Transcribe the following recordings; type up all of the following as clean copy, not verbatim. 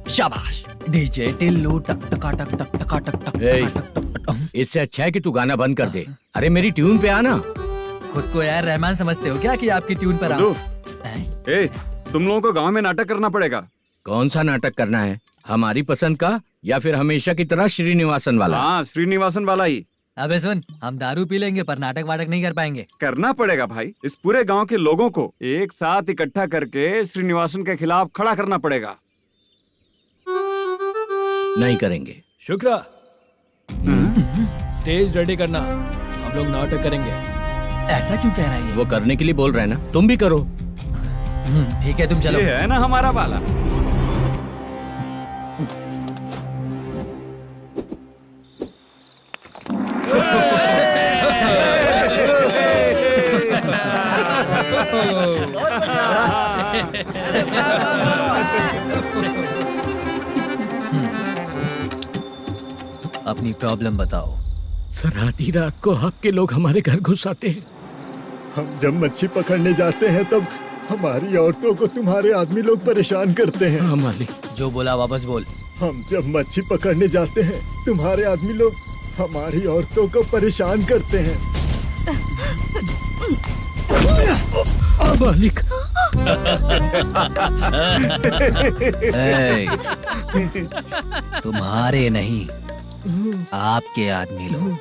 शाबाश डीजे टिल्लू टक टका टक टक टका टक टक टक टक। इससे अच्छा है कि तू गाना बंद कर दे। अरे मेरी ट्यून पे आना। खुद को यार रहमान समझते हो क्या कि आपकी ट्यून पर आओ? ए, तुम लोगों को गांव में नाटक करना पड़ेगा। कौन सा नाटक करना है? हमारी पसंद का या फिर हमेशा की तरह श्रीनिवासन वाला? हाँ, श्रीनिवासन वाला ही। अबे सुन, हम दारू पी लेंगे पर नाटक वाटक नहीं कर पाएंगे। करना पड़ेगा भाई। इस पूरे गांव के लोगों को एक साथ इकट्ठा करके श्रीनिवासन के खिलाफ खड़ा करना पड़ेगा। नहीं करेंगे। शुक्रा, स्टेज रेडी करना, हम लोग नाटक करेंगे। ऐसा क्यों कह रहा है ये? वो करने के लिए बोल रहे हैं ना, तुम भी करो। ठीक है, तुम चलो। ये है ना हमारा वाला। अपनी प्रॉब्लम बताओ। सर, आधी रात को आपके लोग हमारे घर घुस आते हैं। हम जब मच्छी पकड़ने जाते हैं तब हमारी औरतों को तुम्हारे आदमी लोग परेशान करते हैं। हाँ मालिक। जो बोला वापस बोल। हम जब मच्छी पकड़ने जाते हैं तुम्हारे आदमी लोग हमारी औरतों को परेशान करते हैं। मालिक। तुम्हारे नहीं, आपके आदमी लोग।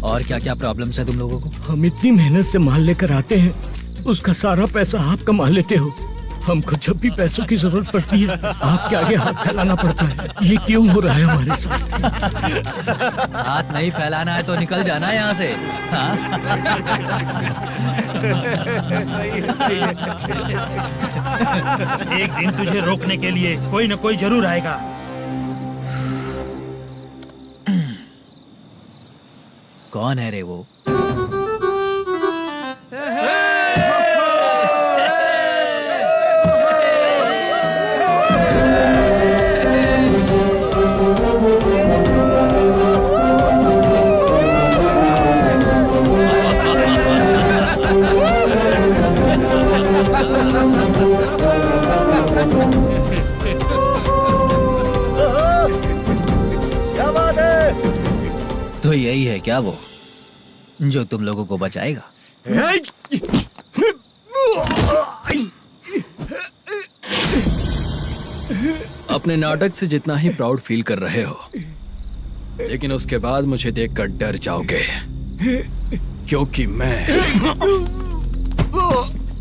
और क्या क्या प्रॉब्लम्स है तुम लोगों को? हम इतनी मेहनत से माल लेकर आते हैं, उसका सारा पैसा आप कमा लेते हो। हमको जब भी पैसों की जरूरत पड़ती है आपके आगे हाथ फैलाना पड़ता है। ये क्यों हो रहा है हमारे साथ? हाथ नहीं फैलाना है तो निकल जाना है यहाँ से। एक दिन तुझे रोकने के लिए कोई न कोई जरूर आएगा। कौन है रे वो? तो यही है क्या वो जो तुम लोगों को बचाएगा? अपने नाटक से जितना ही प्राउड फील कर रहे हो, लेकिन उसके बाद मुझे देखकर डर जाओगे, क्योंकि मैं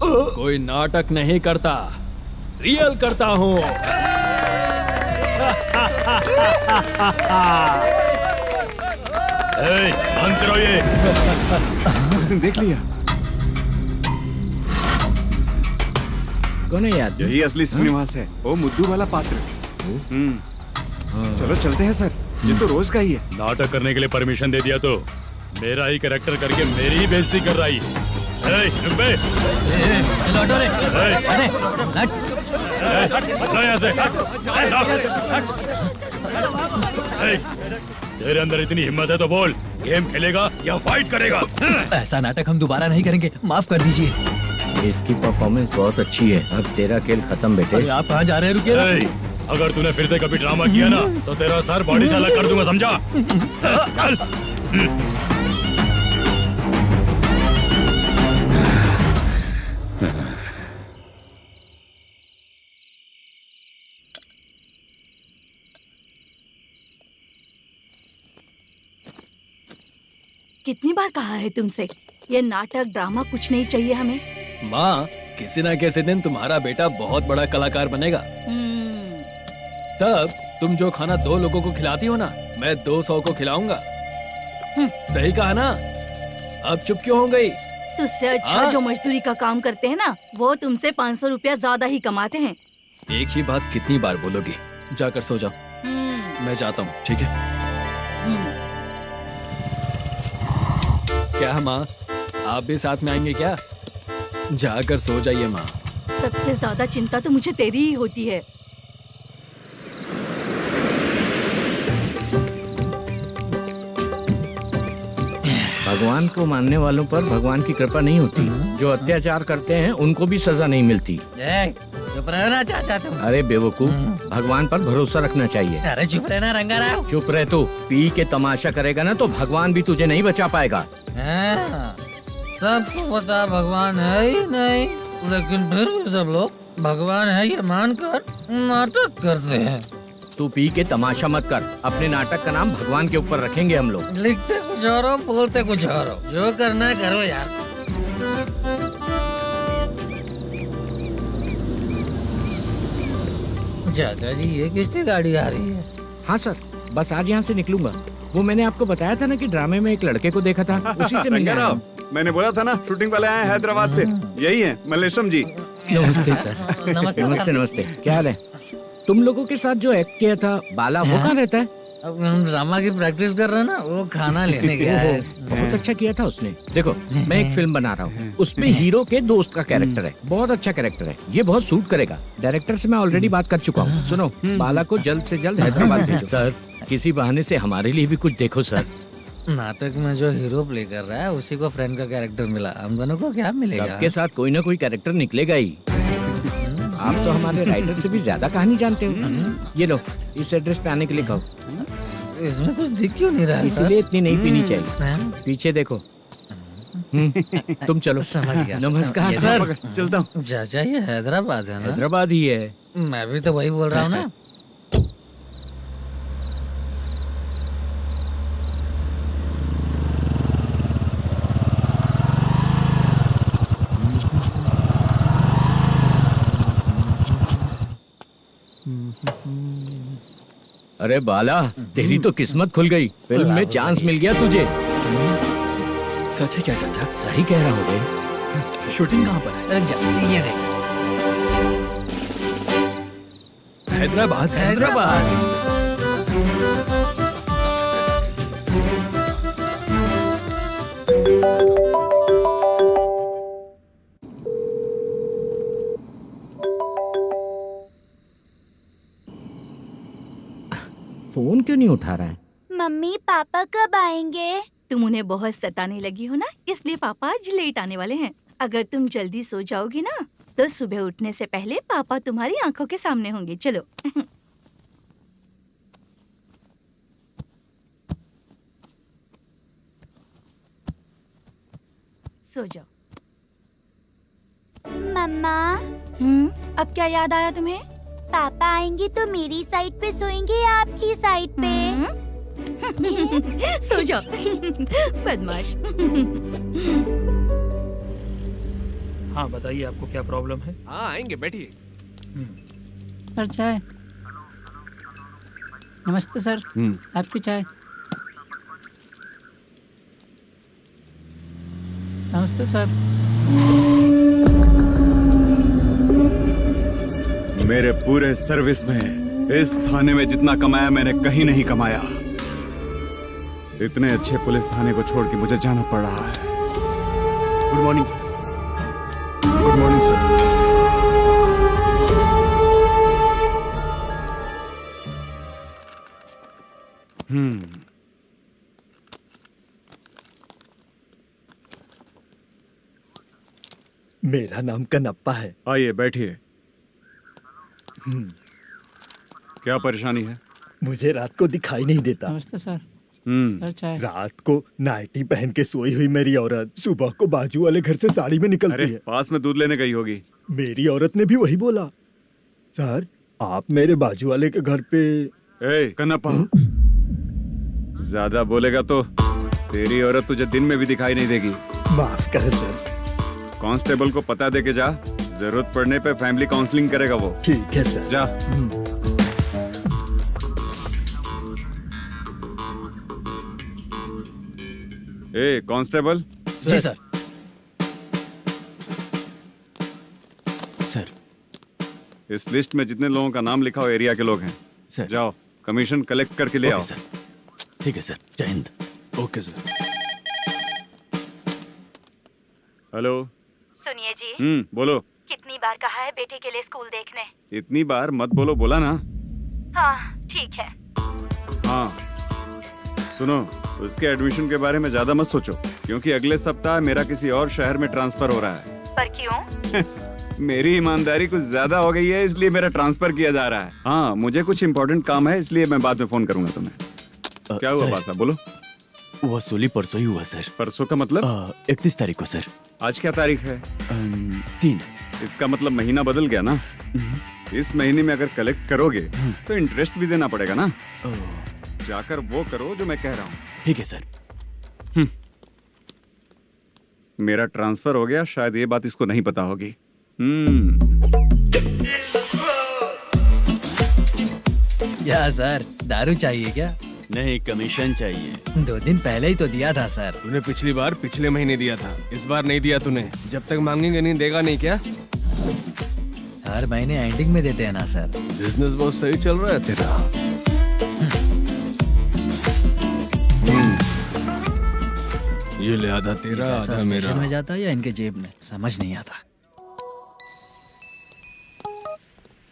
कोई नाटक नहीं करता, रियल करता हूँ। बंद करो ये। उसने देख लिया। कौन है यार? यही असली श्रीनिवास है, वो मुद्दू वाला पात्र। चलो चलते हैं सर, ये तो रोज का ही है। नाटक करने के लिए परमिशन दे दिया तो मेरा ही कैरेक्टर करके मेरी ही बेइज्जती कर रही है। तेरे अंदर इतनी हिम्मत है तो बोल, गेम खेलेगा या फाइट करेगा? ऐसा नाटक हम दोबारा नहीं करेंगे, माफ कर दीजिए। इसकी परफॉर्मेंस बहुत अच्छी है। अब तेरा खेल खत्म बेटे। आप कहाँ जा रहे हैं? रुकिए। अगर तूने फिर से कभी ड्रामा किया ना तो तेरा सर बॉडी से अलग कर दूंगा, समझा? चल। कितनी बार कहा है तुमसे, ये नाटक ड्रामा कुछ नहीं चाहिए हमें। माँ, किसी न किसी दिन तुम्हारा बेटा बहुत बड़ा कलाकार बनेगा। तब तुम जो खाना 2 लोगों को खिलाती हो ना, मैं 200 को खिलाऊंगा। सही कहा ना? अब चुप क्यों हो गई? तुझसे अच्छा जो मजदूरी का काम करते हैं ना, वो तुमसे 500 रुपया ज्यादा ही कमाते हैं। एक ही बात कितनी बार बोलोगी? जाकर सो जाओ। मैं जाता हूँ, ठीक है? क्या माँ, आप भी साथ में आएंगे क्या? जाकर सो जाइए माँ, सबसे ज्यादा चिंता तो मुझे तेरी ही होती है। भगवान को मानने वालों पर भगवान की कृपा नहीं होती। जो अत्याचार करते हैं उनको भी सजा नहीं मिलती। चुप रहना चाचा तुम। अरे बेवकूफ, भगवान पर भरोसा रखना चाहिए। अरे चुप रहना रंगाराव। चुप रह तू। पी के तमाशा करेगा ना तो भगवान भी तुझे नहीं बचा पाएगा। हाँ, सबको पता भगवान है ही नहीं, लेकिन फिर भी सब लोग भगवान है ये मानकर नाटक करते हैं। तू पी के तमाशा मत कर। अपने नाटक का नाम भगवान के ऊपर रखेंगे हम लोग। लिखते कुछ और हो, बोलते कुछ और हो, जो करना है करो यार। चाचा जी ये किसकी गाड़ी आ रही है? हाँ सर, बस आज यहाँ से निकलूंगा। वो मैंने आपको बताया था ना कि ड्रामे में एक लड़के को देखा था, उसी से मिलने आया हूँ। मैंने बोला था ना शूटिंग वाले आए हैं हैदराबाद से। यही है मल्लेशम जी। नमस्ते सर। नमस्ते नमस्ते नमस्ते। क्या हाल है? तुम लोगों के साथ जो एक्ट किया था बाला, वो कहाँ रहता है? अब हम ड्रामा की प्रैक्टिस कर रहे हैं ना, वो खाना लेने गया है। बहुत अच्छा किया था उसने। देखो मैं एक फिल्म बना रहा हूँ, उसमें हीरो के दोस्त का कैरेक्टर है। बहुत अच्छा कैरेक्टर है, ये बहुत सूट करेगा। डायरेक्टर से मैं ऑलरेडी बात कर चुका हूँ। सुनो, बाला को जल्द से जल्द हैदराबाद भेजो। सर किसी बहाने से हमारे लिए भी कुछ देखो सर। नाटक में जो हीरो प्ले कर रहा है उसी को फ्रेंड का कैरेक्टर मिला, हम दोनों को क्या मिलेगा? सबके साथ कोई ना कोई कैरेक्टर निकलेगा ही। आप तो हमारे राइटर से भी ज्यादा कहानी जानते हो। ये लो, इस एड्रेस पे आने के लिए कहो। इसमें कुछ दिख क्यों नहीं रहा है सर? इसलिए इतनी नहीं पीनी चाहिए। हाँ? पीछे देखो। तुम चलो। समझ गया। नमस्कार ये सर। चलता हूँ। चाचा ये हैदराबाद है ना? हैदराबाद ही है। मैं भी तो वही बोल रहा हूँ ना। अरे बाला, तेरी तो किस्मत खुल गई। फिल्म में चांस मिल गया तुझे। सच है क्या चाचा? सही कह रहा हो बे। शूटिंग कहाँ पर है? अरे ये देख। हैदराबाद। हैदराबाद। फोन क्यों नहीं उठा रहा है? मम्मी पापा कब आएंगे? तुम उन्हें बहुत सताने लगी हो ना, इसलिए पापा आज लेट आने वाले हैं। अगर तुम जल्दी सो जाओगी ना तो सुबह उठने से पहले पापा तुम्हारी आंखों के सामने होंगे। चलो। सो जाओ। मम्मा अब क्या याद आया तुम्हें? पापा आएंगे तो मेरी साइड पे सोएंगे या आपकी साइड पे? सो जाओ। बदमाश। हाँ बताइए आपको क्या प्रॉब्लम है? हाँ आएंगे, बैठिए। सर चाय। नमस्ते सर, आपकी चाय। नमस्ते सर। मेरे पूरे सर्विस में इस थाने में जितना कमाया मैंने कहीं नहीं कमाया। इतने अच्छे पुलिस थाने को छोड़ के मुझे जाना पड़ रहा है। Good morning sir. Good morning sir. मेरा नाम कनप्पा है। आइए बैठिए। क्या परेशानी है? मुझे रात को दिखाई नहीं देता। नमस्ते सर। सर चाय। रात को नाइटी पहन के सोई हुई मेरी औरत सुबह को बाजू वाले घर से साड़ी में निकलती अरे है। पास में दूध लेने गई होगी। मेरी औरत ने भी वही बोला। सर आप मेरे बाजू वाले के घर पे। ए कन्नप्पा, ज्यादा बोलेगा तो तेरी औरत तुझे दिन में भी दिखाई नहीं देगी। माफ करें सर। कांस्टेबल को पता दे के जा, जरूरत पड़ने पे फैमिली काउंसलिंग करेगा वो। ठीक है सर। जा। ए कांस्टेबल। जी सर। सर। इस लिस्ट में जितने लोगों का नाम लिखा हो एरिया के लोग हैं। सर। जाओ कमीशन कलेक्ट करके ले आओ। Okay sir. ठीक है सर, जय हिंद। Okay sir. हेलो। सुनिए जी, बोलो। कितनी बार कहा है बेटे के लिए स्कूल देखने। इतनी बार मत बोलो, बोला ना। हाँ ठीक है। हाँ सुनो, उसके एडमिशन के बारे में ज्यादा मत सोचो, क्योंकि अगले सप्ताह मेरा किसी और शहर में ट्रांसफर हो रहा है। पर क्यों? मेरी ईमानदारी कुछ ज्यादा हो गई है, इसलिए मेरा ट्रांसफर किया जा रहा है। हाँ मुझे कुछ इम्पोर्टेंट काम है, इसलिए मैं बाद में फोन करूंगा तुम्हें। क्या हुआ बासा, बोलो। वसूली परसों ही हुआ सर। परसों का मतलब? 31 तारीख को सर। आज क्या तारीख है? 3। इसका मतलब महीना बदल गया ना। इस महीने में अगर कलेक्ट करोगे तो इंटरेस्ट भी देना पड़ेगा ना। जाकर वो करो जो मैं कह रहा हूँ। ठीक है सर। मेरा ट्रांसफर हो गया, शायद ये बात इसको नहीं पता होगी। क्या सर, दारू चाहिए क्या? नहीं, कमीशन चाहिए। 2 दिन पहले ही तो दिया था सर। तूने पिछली बार पिछले महीने दिया था, इस बार नहीं दिया तूने। जब तक मांगेंगे नहीं, देगा नहीं क्या? हर महीने एंडिंग में देते हैं ना सर। बिजनेस बहुत सही चल रहा है तेरा। ये ले आधा तेरा, आधा मेरा। स्टेशन में जाता है या इनके जेब में, समझ नहीं आता।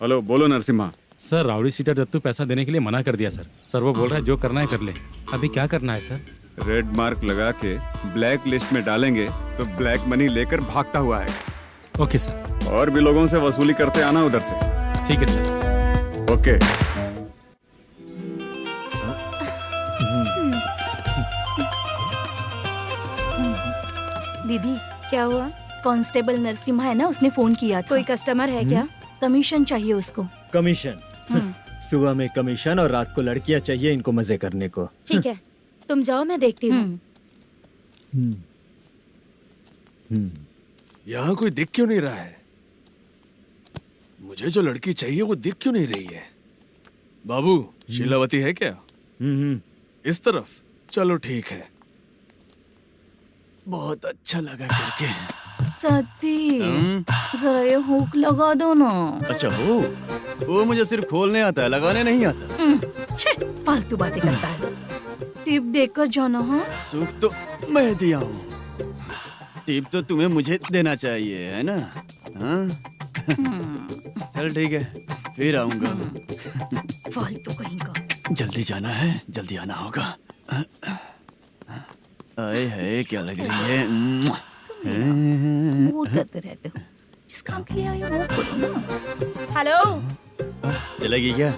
हेलो, बोलो Narasimha. Sir rowdy seater Dattu पैसा देने के लिए मना कर दिया सर। सर वो बोल रहा है जो करना है कर ले। अभी क्या करना है सर? रेड मार्क लगा के ब्लैक लिस्ट में डालेंगे तो ब्लैक मनी लेकर भागता हुआ है। Okay sir. और भी लोगों से वसूली करते आना उधर से। ठीक है सर। ओके। दीदी क्या हुआ? कांस्टेबल नरसिम्हा है ना, उसने फोन किया था। कोई कस्टमर है क्या? कमीशन चाहिए उसको। कमीशन? सुबह में कमीशन और रात को लड़कियां चाहिए इनको मजे करने को। ठीक है, तुम जाओ, मैं देखती हूँ। यहाँ कोई दिख क्यों नहीं रहा है? मुझे जो लड़की चाहिए वो दिख क्यों नहीं रही है? बाबू, शीलावती है क्या? इस तरफ? चलो ठीक है। बहुत अच्छा लगा करके। सती, जरा ये हुक लगा दो ना। अच्छा वो मुझे सिर्फ खोलने आता है, लगाने नहीं आता। फालतू बातें करता है। टिप देकर जाना। हाँ, सूप तो मैं दिया हूँ, टिप तो तुम्हें मुझे देना चाहिए, है ना? हाँ? चल ठीक है, फिर आऊंगा। फालतू कहीं का। जल्दी जाना है, जल्दी आना होगा। आए है, क्या लग रही है? मूड करते रहते हो। जिस काम के लिए आए हो वो करो ना। हेलो, चलेगी क्या?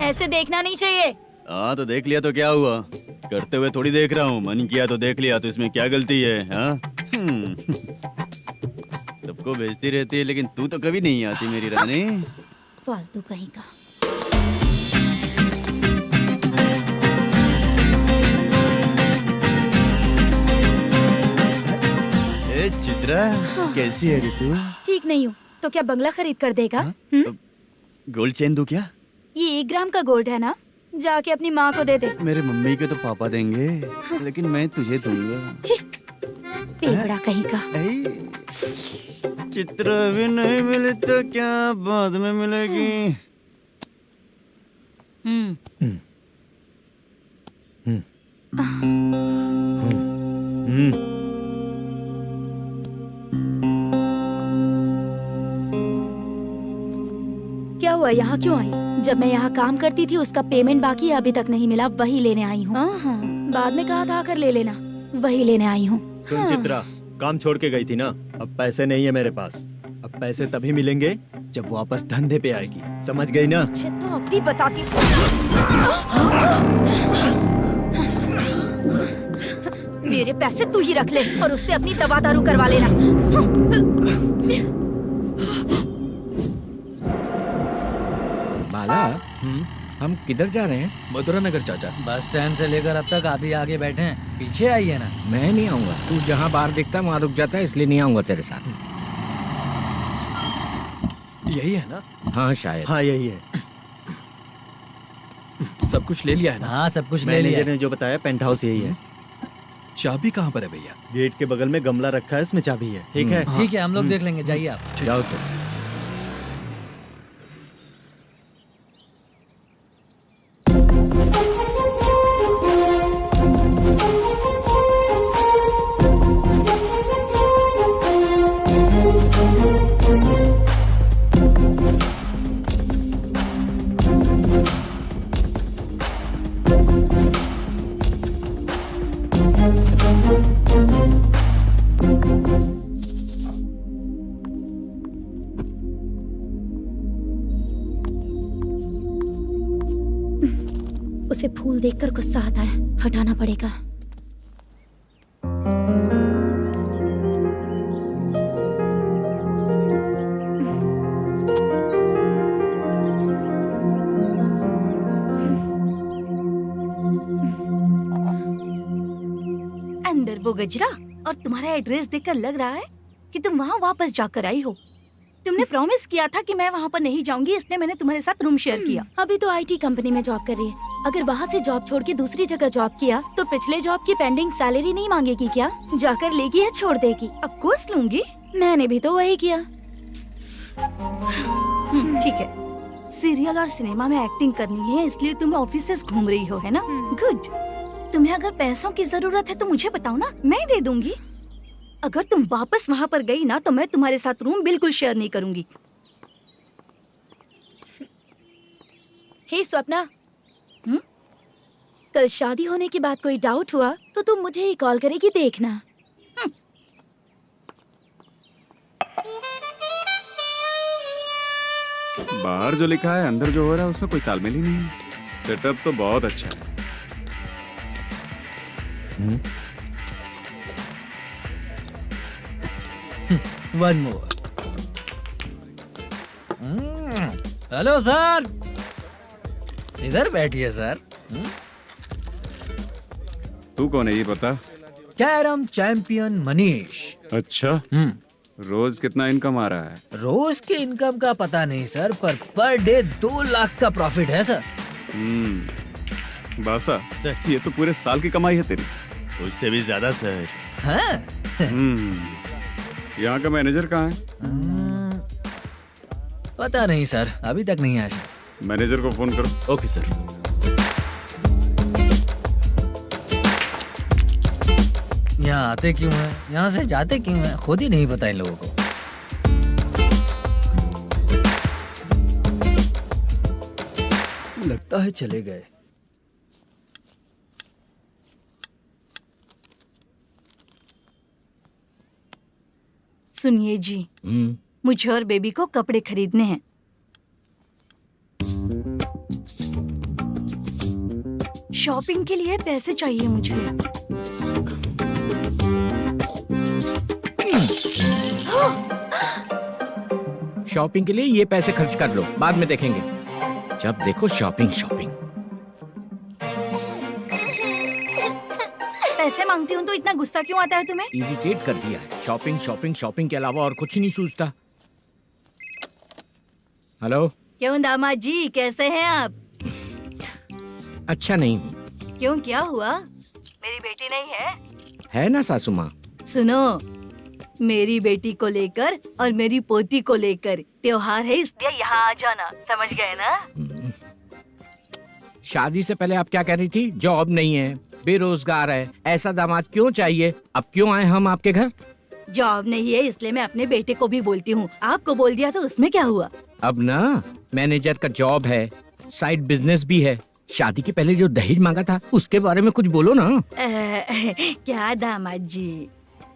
ऐसे देखना नहीं चाहिए। हाँ तो देख लिया तो क्या हुआ? करते हुए थोड़ी देख रहा हूँ, मन किया तो देख लिया, तो इसमें क्या गलती है? हाँ? सबको भेजती रहती है, लेकिन तू तो कभी नहीं आती मेरी रानी। फालतू कहीं का। चित्रा, कैसी है तू? ठीक नहीं हूँ तो क्या बंगला खरीद कर देगा? गोल्ड चेन दूं क्या? ये 1 ग्राम का गोल्ड है ना, जाके अपनी माँ को दे दे। मेरे मम्मी के तो पापा देंगे, लेकिन मैं तुझे दूंगा। पेपड़ा कहीं का। चित्रा भी नहीं मिली तो क्या बाद में मिलेगी? क्या हुआ, यहाँ क्यों आई? जब मैं यहाँ काम करती थी उसका पेमेंट बाकी है, अभी तक नहीं मिला, वही लेने आई हूँ। बाद में कहा था आकर ले लेना, वही लेने आई हूँ। सुन चित्रा, काम छोड़ के गई थी ना, अब पैसे नहीं है मेरे पास। अब पैसे तभी मिलेंगे जब वापस धंधे पे आएगी, समझ गई ना? अच्छा तो अब भी बताती हूँ। मेरे पैसे तू ही रख ले और उससे अपनी दवा दारू करवा लेना। बाला, हम किधर जा रहे हैं? मथुरा नगर चाचा। बस स्टैंड से लेकर अब तक आप ही आगे बैठे हैं, पीछे आइए ना। मैं नहीं आऊंगा, तू जहाँ बाहर दिखता है वहाँ रुक जाता है, इसलिए नहीं आऊंगा तेरे साथ। यही है ना? हाँ शायद। हाँ यही है। सब कुछ ले लिया है ना? हाँ सब कुछ ले लिया। मैनेजर ने जो बताया पेंट हाउस यही है। चाबी कहाँ पर है भैया? गेट के बगल में गमला रखा है, उसमें चाबी है। ठीक है? ठीक है, हम लोग देख लेंगे, जाइए आप। जाओ तो। से फूल देखकर गुस्सा आता है, हटाना पड़ेगा। अंदर वो गजरा और तुम्हारा एड्रेस देखकर लग रहा है कि तुम वहाँ वापस जाकर आई हो। तुमने प्रॉमिस किया था कि मैं वहाँ पर नहीं जाऊंगी, इसलिए मैंने तुम्हारे साथ रूम शेयर किया। अभी तो आईटी कंपनी में जॉब कर रही है। अगर वहाँ से जॉब छोड़ के दूसरी जगह जॉब किया तो पिछले जॉब की पेंडिंग सैलरी नहीं मांगेगी क्या? जाकर लेगी या छोड़ देगी? ऑफ कोर्स लूंगी। मैंने भी तो वही किया। ठीक है, सीरियल और सिनेमा में एक्टिंग करनी है, इसलिए तुम ऑफिसेस घूम रही हो, है ना? गुड। तुम्हें अगर पैसों की जरूरत है तो मुझे बताओ ना, मैं दे दूंगी। अगर तुम वापस वहाँ पर गई ना तो मैं तुम्हारे साथ रूम बिल्कुल शेयर नहीं करूंगी। हे स्वप्ना, कल शादी होने की बात कोई डाउट हुआ तो तुम मुझे ही कॉल करेगी, देखना। बाहर जो लिखा है अंदर जो हो रहा है उसमें कोई तालमेल ही नहीं है। सेटअप तो बहुत अच्छा है। One more. हेलो सर, इधर बैठिए सर। तू कौन है ये बता? Carrom champion Manish. अच्छा, रोज कितना इनकम आ रहा है? रोज के इनकम का पता नहीं सर, पर डे 2 लाख का प्रॉफिट है सर। बासा सर, ये तो पूरे साल की कमाई है तेरी। उससे भी ज्यादा सर। हाँ? यहाँ का मैनेजर कहाँ है? पता नहीं सर, अभी तक नहीं आया। मैनेजर को फोन करो। Okay sir. यहाँ आते क्यों हैं, यहाँ से जाते क्यों हैं, खुद ही नहीं पता इन लोगों को। लगता है चले गए। सुनिए जी, मुझे और बेबी को कपड़े खरीदने हैं। शॉपिंग के लिए पैसे चाहिए मुझे। शॉपिंग के लिए ये पैसे खर्च कर लो, बाद में देखेंगे। जब देखो शॉपिंग शॉपिंग। पैसे मांगती हूँ तो इतना गुस्सा क्यों आता है तुम्हें? इरिटेट कर दिया है। शॉपिंग शॉपिंग शॉपिंग के अलावा और कुछ ही नहीं सूझता। हेलो। क्यों दामाद जी, कैसे हैं आप? अच्छा नहीं। क्यों, क्या हुआ? मेरी बेटी नहीं है? है ना सासू माँ। सुनो, मेरी बेटी को लेकर और मेरी पोती को लेकर त्योहार है, इसलिए यहाँ आ जाना, समझ गए ना? शादी से पहले आप क्या कह रही थी? जॉब नहीं है, बेरोजगार है, ऐसा दामाद क्यों चाहिए? अब क्यों आए हम आपके घर? जॉब नहीं है इसलिए मैं अपने बेटे को भी बोलती हूँ। आपको बोल दिया तो उसमें क्या हुआ? अब ना मैनेजर का जॉब है, साइड बिजनेस भी है। शादी के पहले जो दहेज मांगा था उसके बारे में कुछ बोलो ना। क्या दामाद जी,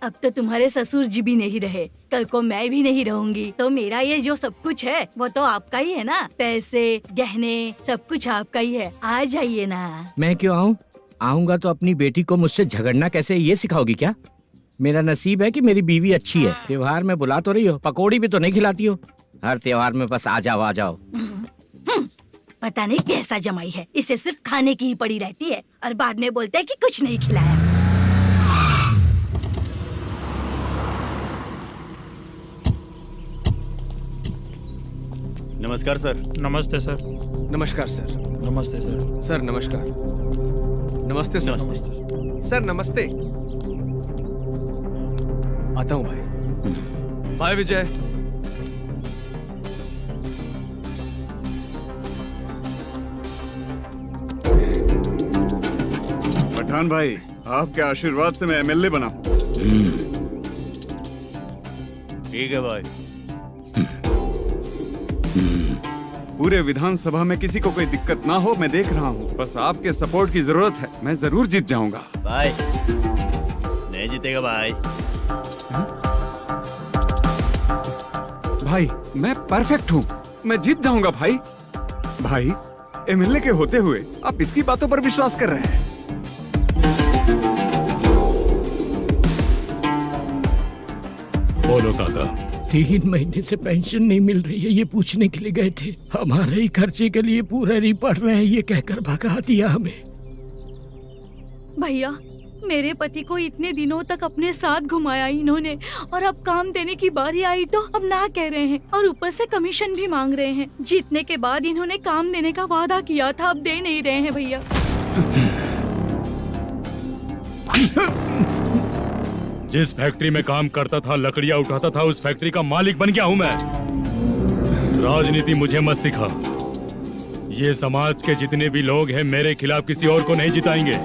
अब तो तुम्हारे ससुर जी भी नहीं रहे, कल को मैं भी नहीं रहूंगी, तो मेरा ये जो सब कुछ है वो तो आपका ही है ना। पैसे, गहने, सब कुछ आपका ही है। आ जाइए ना। मैं क्यों आऊँ? आऊंगा तो अपनी बेटी को मुझसे झगड़ना कैसे ये सिखाओगी क्या? मेरा नसीब है कि मेरी बीवी अच्छी है। त्योहार में बुला तो रही हो, पकौड़ी भी तो नहीं खिलाती हो। हर त्योहार में बस आ जाओ आ जाओ। पता नहीं कैसा जमाई है, इसे सिर्फ खाने की ही पड़ी रहती है और बाद में बोलते हैं कि कुछ नहीं खिलाया। नमस्कार सर। नमस्ते सर। नमस्कार सर। नमस्ते सर। सर नमस्कार। नमस्ते सर। सर नमस्ते। आता हूँ भाई। बाय विजय। पठान भाई, आपके आशीर्वाद से मैं एमएलए बना। ठीक है भाई। पूरे विधानसभा में किसी को कोई दिक्कत ना हो, मैं देख रहा हूँ। बस आपके सपोर्ट की जरूरत है, मैं जरूर जीत जाऊंगा। भाई नहीं जीतेगा भाई। भाई मैं परफेक्ट हूँ, मैं जीत जाऊंगा भाई। भाई एमएलए के होते हुए आप इसकी बातों पर विश्वास कर रहे हैं? बोलो काका। 3 महीने से पेंशन नहीं मिल रही है, ये पूछने के लिए गए थे। हमारे ही खर्चे के लिए पूरा नहीं पड़ रहे हैं, ये कहकर भगा दिया हमें। भैया, मेरे पति को इतने दिनों तक अपने साथ घुमाया इन्होंने, और अब काम देने की बारी आई तो अब ना कह रहे हैं, और ऊपर से कमीशन भी मांग रहे हैं। जीतने के बाद इन्होंने काम देने का वादा किया था, अब दे नहीं रहे हैं भैया। जिस फैक्ट्री में काम करता था, लकड़ियां उठाता था, उस फैक्ट्री का मालिक बन गया हूं मैं। राजनीति मुझे मत सिखा। ये समाज के जितने भी लोग हैं मेरे खिलाफ किसी और को नहीं जिताएंगे।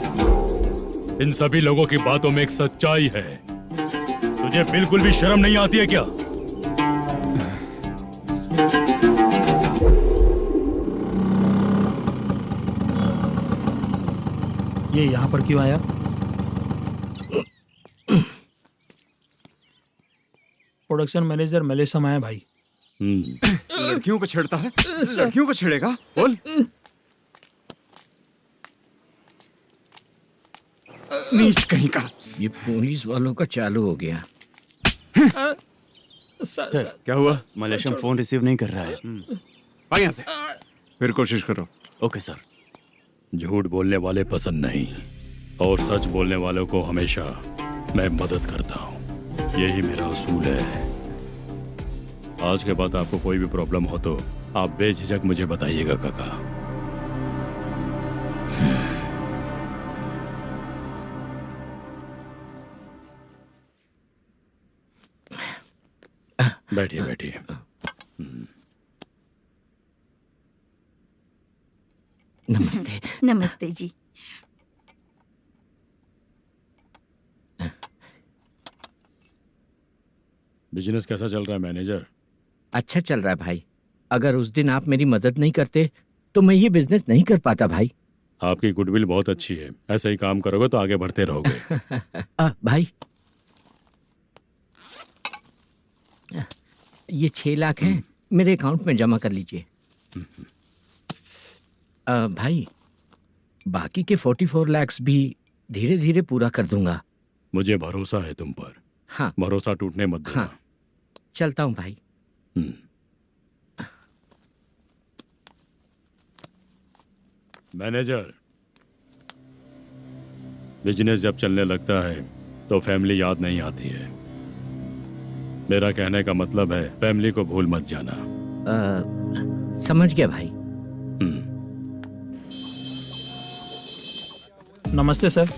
इन सभी लोगों की बातों में एक सच्चाई है। तुझे बिल्कुल भी शर्म नहीं आती है क्या? ये यहाँ पर क्यों आया? प्रोडक्शन मैनेजर मलेशम आया भाई। लड़कियों को छेड़ता है? लड़कियों को छेड़ेगा? बोल। नीच कहीं का। ये पुलिस वालों का चालू हो गया। सर क्या हुआ? मलेशियन फोन रिसीव नहीं कर रहा है। आ यहाँ से। फिर कोशिश करो। Okay sir. झूठ बोलने वाले पसंद नहीं, और सच बोलने वालों को हमेशा मैं मदद करता हूँ। यही मेरा असूल है। आज के बाद आपको कोई भी प्रॉब्लम हो तो आप बेझिझक मुझे बताइएगा काका। बैठिए बैठिए। नमस्ते। नमस्ते जी। बिजनेस कैसा चल रहा है मैनेजर? अच्छा चल रहा है भाई। अगर उस दिन आप मेरी मदद नहीं करते तो मैं ये बिजनेस नहीं कर पाता भाई। आपकी गुडविल बहुत अच्छी है। ऐसे ही काम करोगे तो आगे बढ़ते रहोगे। भाई ये 6 लाख हैं, मेरे अकाउंट में जमा कर लीजिए। भाई बाकी के 44 लाख भी धीरे धीरे पूरा कर दूंगा। मुझे भरोसा है तुम पर। हाँ। भरोसा टूटने मत देना। हाँ। चलता हूँ भाई। मैनेजर, बिजनेस जब चलने लगता है तो फैमिली याद नहीं आती है। मेरा कहने का मतलब है फैमिली को भूल मत जाना। समझ गया भाई। नमस्ते सर।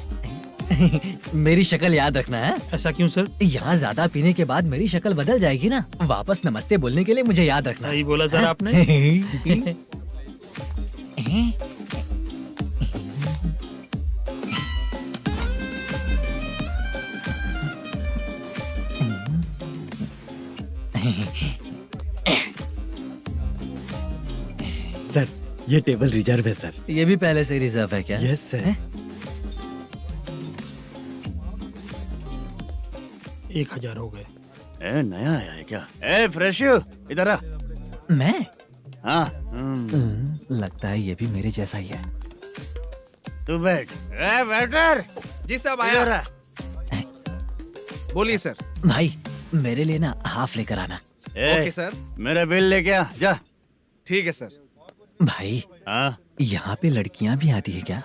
मेरी शक्ल याद रखना है। ऐसा क्यों सर? यहाँ ज्यादा पीने के बाद मेरी शक्ल बदल जाएगी ना। वापस नमस्ते बोलने के लिए मुझे याद रखना। सही बोला सर आपने। सर ये टेबल रिजर्व है सर। ये भी पहले से रिजर्व है क्या? Yes sir. 1000 हो गए। नया आया है क्या? फ्रेश इधर आ। मैं? हाँ। लगता है ये भी मेरे जैसा ही है। तू बैठ। वेटर। जी साहब आया। बोलिए सर। भाई मेरे लिए ना हाफ लेकर आना। Okay sir. मेरा बिल लेके आ जा। ठीक है सर। भाई हाँ यहाँ पे लड़कियाँ भी आती है क्या?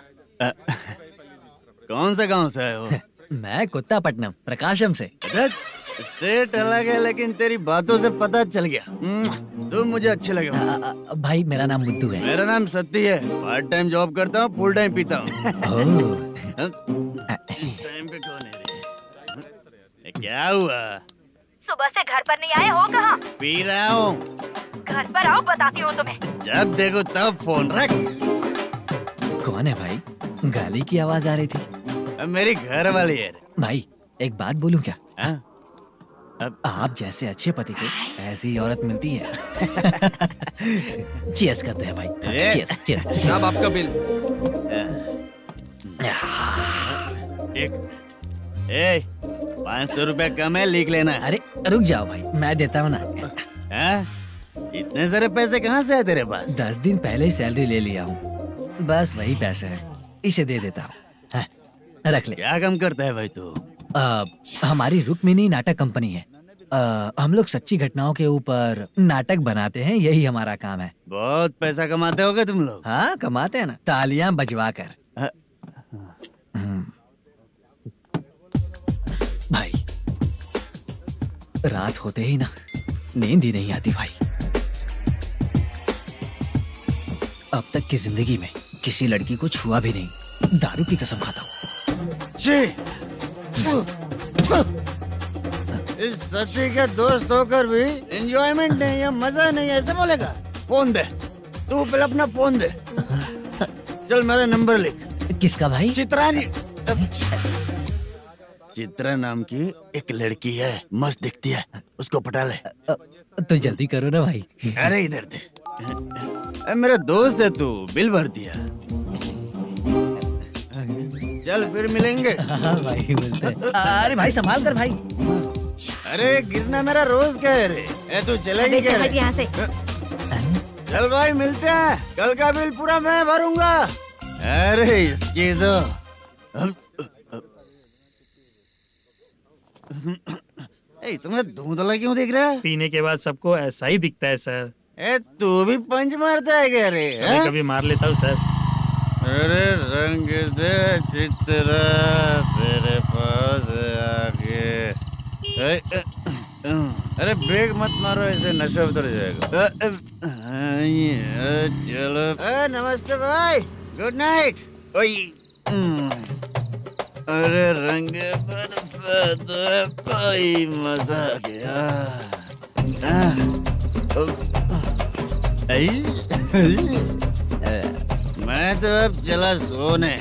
कौन सा गांव से आए हो? मैं कुत्तापट्टनम प्रकाशम से। स्टेट अलग है लेकिन तेरी बातों से पता चल गया। तुम मुझे अच्छे लगे। भाई मेरा नाम मुद्दू है। मेरा नाम सत्ती है। पार्ट टाइम जॉब करता हूँ, फुल टाइम पीता हूँ। इस टाइम पे कौन है? क्या हुआ? सुबह से घर पर नहीं आए हो? कहाँ? पी रहा हूँ। घर पर आओ, बताती हूँ तुम्हें। जब देखो तब फोन रख। कौन है भाई? गाली की आवाज आ रही थी। मेरी घर वाली है। भाई एक बात बोलूं क्या? अब आप जैसे अच्छे पति को ऐसी औरत मिलती है। चीयर्स करते हैं भाई। Cheers cheers. साहब आपका बिल। एक 500 रुपया कम है, लिख लेना। अरे रुक जाओ भाई, मैं देता हूँ ना। इतने सारे पैसे कहाँ से है तेरे पास? 10 दिन पहले ही सैलरी ले लिया हूँ, बस वही पैसे है, इसे दे देता हूँ। हाँ, रख ले। क्या काम करता है भाई तू? हमारी रुक्मिणी नाटक कंपनी है। हम लोग सच्ची घटनाओं के ऊपर नाटक बनाते हैं, यही हमारा काम है। बहुत पैसा कमाते होगे तुम लोग। हाँ, कमाते हैं ना, तालियां बजवा कर। भाई, रात होते ही ना नींद ही नहीं आती भाई। अब तक की जिंदगी में किसी लड़की को छुआ भी नहीं, दारू की कसम खाता हूँ। इस सती के दोस्त होकर भी एंजॉयमेंट नहीं है, मजा नहीं है, ऐसे बोलेगा? फोन दे, तू पहले अपना फोन दे। चल मेरा नंबर लिख। किसका भाई? चित्रानी। चित्रा नाम की एक लड़की है, मस्त दिखती है, उसको पटा ले। तो जल्दी करो ना भाई। अरे इधर दे। मेरा दोस्त है तू, बिल भर दिया। चल फिर मिलेंगे। हाँ भाई, मिलते हैं। अरे भाई संभाल कर भाई। अरे गिरना मेरा रोज का है रे। तू चलेगी क्या? यहाँ से। चल भाई मिलते हैं, कल का बिल पूरा मैं भरूंगा। अरे इसकी तो तुम्हें धुंधला क्यों दिख रहा है? पीने के बाद सबको ऐसा ही दिखता है सर। तू भी पंच मारता है क्या रे? कभी कभी मार लेता हूँ सर। अरे रंग दे चित्रा तेरे पास आके। अरे ब्रेक मत मारो, ऐसे नशा उतर जाएगा। चलो। नमस्ते भाई, गुड नाइट। अरे रंग बरसात भाई, मजा आ गया। मैं तो अब चला सोने।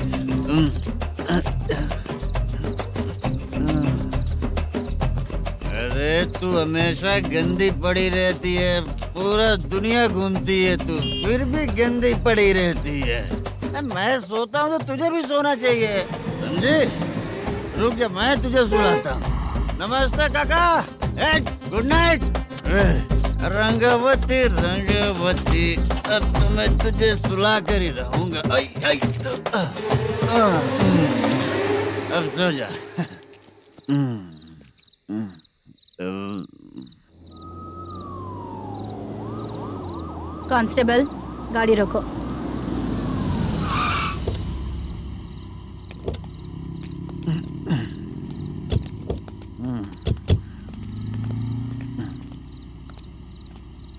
अरे तू हमेशा गंदी पड़ी रहती है, पूरा दुनिया घूमती है तू, फिर भी गंदी पड़ी रहती है। मैं सोता हूँ तो तुझे भी सोना चाहिए, समझे? रुक जा, मैं तुझे सुलाता हूँ। नमस्ते काका, गुड नाइट। रंगवती रंगवती, अब तो मैं तुझे सुला कर ही रहूंगा। अब सो जा। कांस्टेबल, गाड़ी रोको।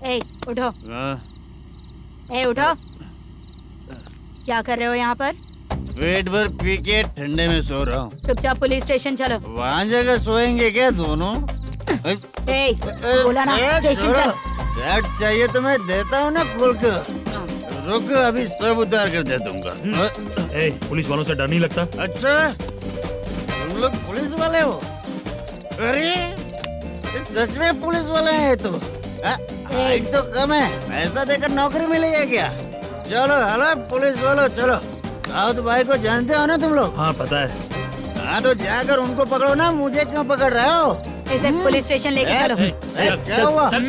ए, उठो। उठो। क्या कर रहे हो यहाँ पर? पेट भर पी के ठंडे में सो रहा हूँ। चुपचाप पुलिस स्टेशन चलो। वहाँ जगह सोएंगे क्या दोनों? बोला ना, स्टेशन चल। शर्ट चाहिए तो मैं देता हूँ ना खोल कर। रुक, अभी सब उतार कर दे दूंगा। पुलिस वालों से डर नहीं लगता? अच्छा, तुम लोग पुलिस वाले हो? अरे सच में पुलिस वाले हैं तो? हाइट तो कम है, पैसा देकर नौकरी मिली है क्या? चलो हेलो पुलिस वालों, चलो। दाऊद भाई को जानते हो ना तुम लोग? हाँ पता है। हाँ तो जाकर उनको पकड़ो ना, मुझे क्यों पकड़ रहे हो? इसे पुलिस स्टेशन लेके चलो। क्या हुआ? अरे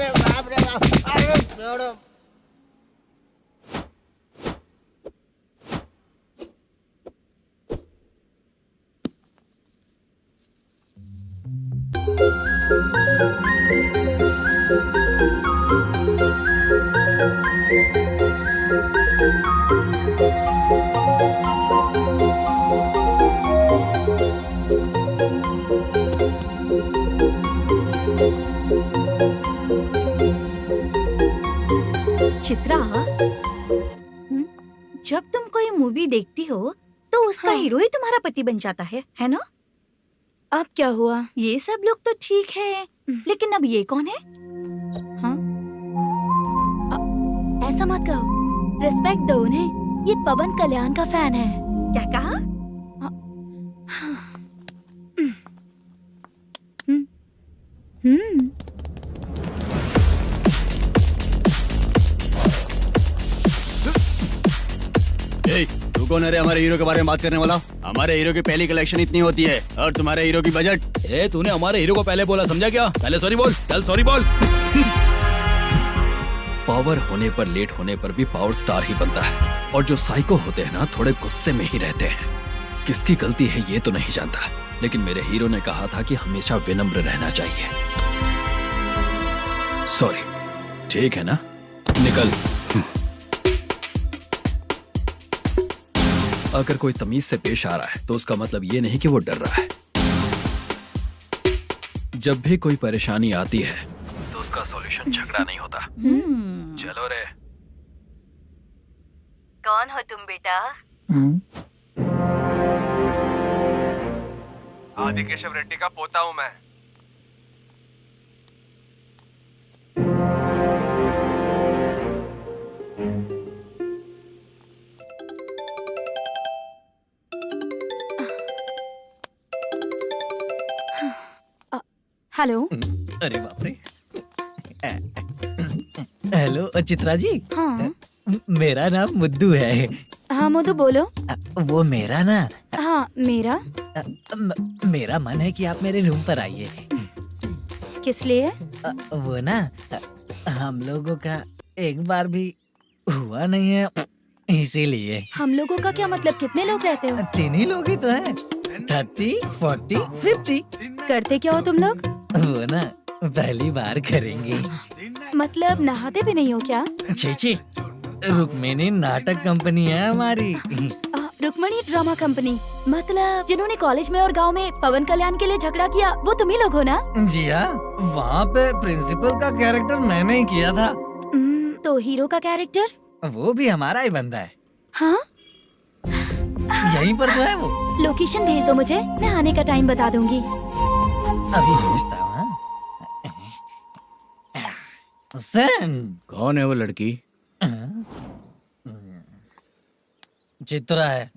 बाप रे बाप, अरे छोड़ो। चित्रा, जब तुम कोई मूवी देखती हो तो उसका हीरो ही तुम्हारा पति बन जाता है ना? अब क्या हुआ? ये सब लोग तो ठीक है, लेकिन अब ये कौन है? हाँ? ऐसा मत कहो, रिस्पेक्ट दो उन्हें। ये पवन कल्याण का फैन है। क्या कहा? तू कौन है रे हमारे हीरो के बारे में बात करने वाला? हमारे हीरो की पहली कलेक्शन इतनी होती है और तुम्हारे हीरो की बजट। ए तूने हमारे हीरो को पहले बोला, समझा क्या? पहले सॉरी बोल, चल सॉरी बोल। पावर होने पर, लेट होने पर भी पावर स्टार ही बनता है। और जो साइको होते हैं ना, थोड़े गुस्से में ही रहते हैं। किसकी गलती है ये तो नहीं जानता, लेकिन मेरे हीरो ने कहा था कि हमेशा विनम्र रहना चाहिए। सॉरी, ठीक है ना? निकल। अगर कोई तमीज से पेश आ रहा है तो उसका मतलब ये नहीं कि वो डर रहा है। जब भी कोई परेशानी आती है तो उसका सॉल्यूशन झगड़ा नहीं होता। चलो रे। कौन हो तुम बेटा? आदि केशव रेड्डी का पोता हूँ मैं। हेलो। अरे बाप रे। हेलो चित्रा जी। हाँ मेरा नाम मुद्दू है। हाँ मधु बोलो। वो मेरा ना, हाँ मेरा। मेरा मन है कि आप मेरे रूम पर आइए। किस लिए? वो ना, हम लोगों का एक बार भी हुआ नहीं है, इसीलिए। हम लोगों का क्या मतलब? कितने लोग रहते हो? 3 ही लोग ही तो हैं। 30, 40, 50। करते क्या हो तुम लोग? वो ना पहली बार करेंगे। मतलब नहाते भी नहीं हो क्या? छी, रुक्मिणी नाटक कंपनी है हमारी। Rukmani drama company? मतलब जिन्होंने कॉलेज में और गांव में पवन कल्याण के लिए झगड़ा किया, वो तुम ही लोग हो ना? जी हाँ, वहाँ पे प्रिंसिपल का कैरेक्टर मैंने ही किया था। तो हीरो का कैरेक्टर? वो भी हमारा ही बंदा है। हाँ, यहीं पर तो है वो। लोकेशन भेज दो मुझे, मैं आने का टाइम बता दूंगी। अभी भेजता हूँ। कौन है वो लड़की? चित्रा है।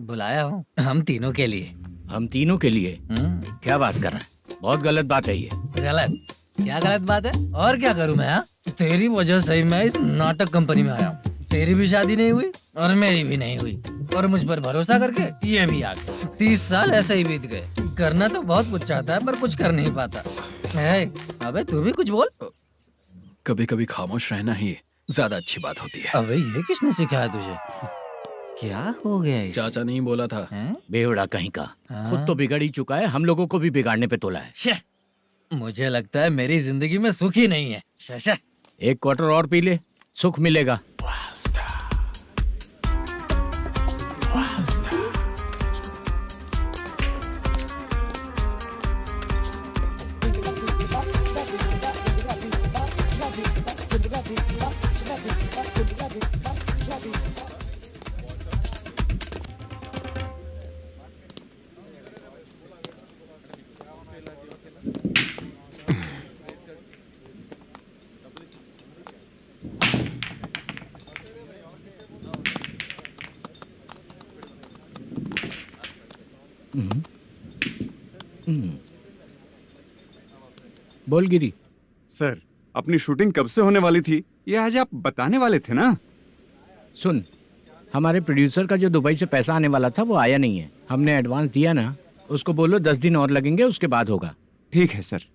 बुलाया हूँ हम तीनों के लिए। हम तीनों के लिए? क्या बात कर रहा है? बहुत गलत बात है ये। गलत? क्या गलत बात है? और क्या करूँ मैं? तेरी वजह से ही मैं इस नाटक कंपनी में आया हूँ। तेरी भी शादी नहीं हुई और मेरी भी नहीं हुई, और मुझ पर भरोसा करके ये भी आ गया। 30 साल ऐसे ही बीत गए। करना तो बहुत कुछ चाहता है पर कुछ कर नहीं पाता है। अबे तू भी कुछ बोल। कभी कभी खामोश रहना ही ज्यादा अच्छी बात होती है। अबे ये किसने सिखाया तुझे? क्या हो गया इसे? चाचा नहीं बोला था। बेवड़ा कहीं का। खुद तो बिगड़ ही चुका है, हम लोगों को भी बिगाड़ने पे तोला है। मुझे लगता है मेरी जिंदगी में सुख ही नहीं है। शशा, 1 क्वार्टर और पी ले, सुख मिलेगा। बोल गिरी। सर, अपनी शूटिंग कब से होने वाली थी ये आज आप बताने वाले थे ना? सुन, हमारे प्रोड्यूसर का जो दुबई से पैसा आने वाला था वो आया नहीं है। हमने एडवांस दिया ना, उसको बोलो 10 दिन और लगेंगे, उसके बाद होगा। ठीक है सर।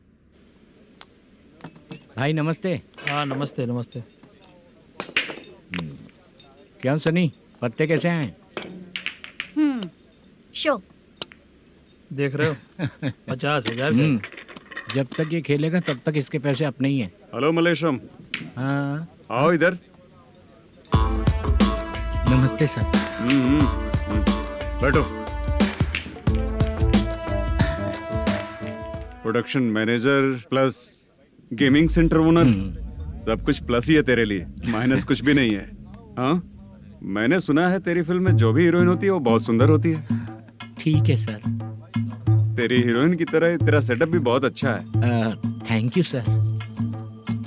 भाई नमस्ते। हाँ नमस्ते नमस्ते। क्या सनी, पत्ते कैसे आए? शो देख रहे हो 50,000 का। जब तक ये खेलेगा तब तक इसके पैसे अपने ही हैं। हेलो मलेशम। हाँ आओ इधर। नमस्ते सर। बैठो। Production manager plus gaming centre owner, सब कुछ प्लस ही है तेरे लिए, माइनस कुछ भी नहीं है। हाँ, मैंने सुना है तेरी फिल्म में जो भी हीरोइन होती है वो बहुत सुंदर होती है। ठीक है सर। तेरी हीरोइन की तरह तेरा सेटअप भी बहुत अच्छा है। Thank you sir.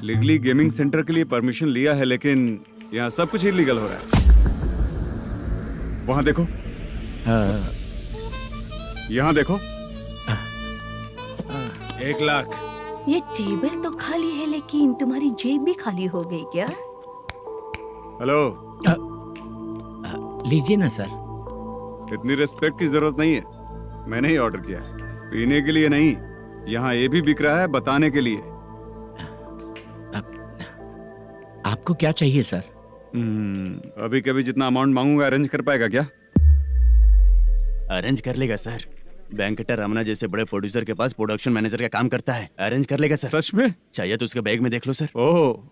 Legally gaming centre के लिए परमिशन लिया है, लेकिन यहाँ सब कुछ इलीगल हो रहा है। वहाँ देखो, यहाँ देखो। 1 लाख। ये टेबल तो खाली है लेकिन तुम्हारी जेब भी खाली हो गई क्या? हेलो। लीजिए ना सर। इतनी रिस्पेक्ट की जरूरत नहीं है, मैंने ही ऑर्डर किया है, पीने के लिए नहीं। यहाँ ये भी बिक रहा है बताने के लिए। आपको क्या चाहिए सर? अभी कभी जितना अमाउंट मांगूंगा अरेंज कर पाएगा क्या? अरेंज कर लेगा सर। वेंकटा रमना जैसे बड़े प्रोड्यूसर के पास प्रोडक्शन मैनेजर का काम करता है, अरेंज कर लेगा सर। सच में? चाहिए तो उसके बैग में देख लो सर। ओह,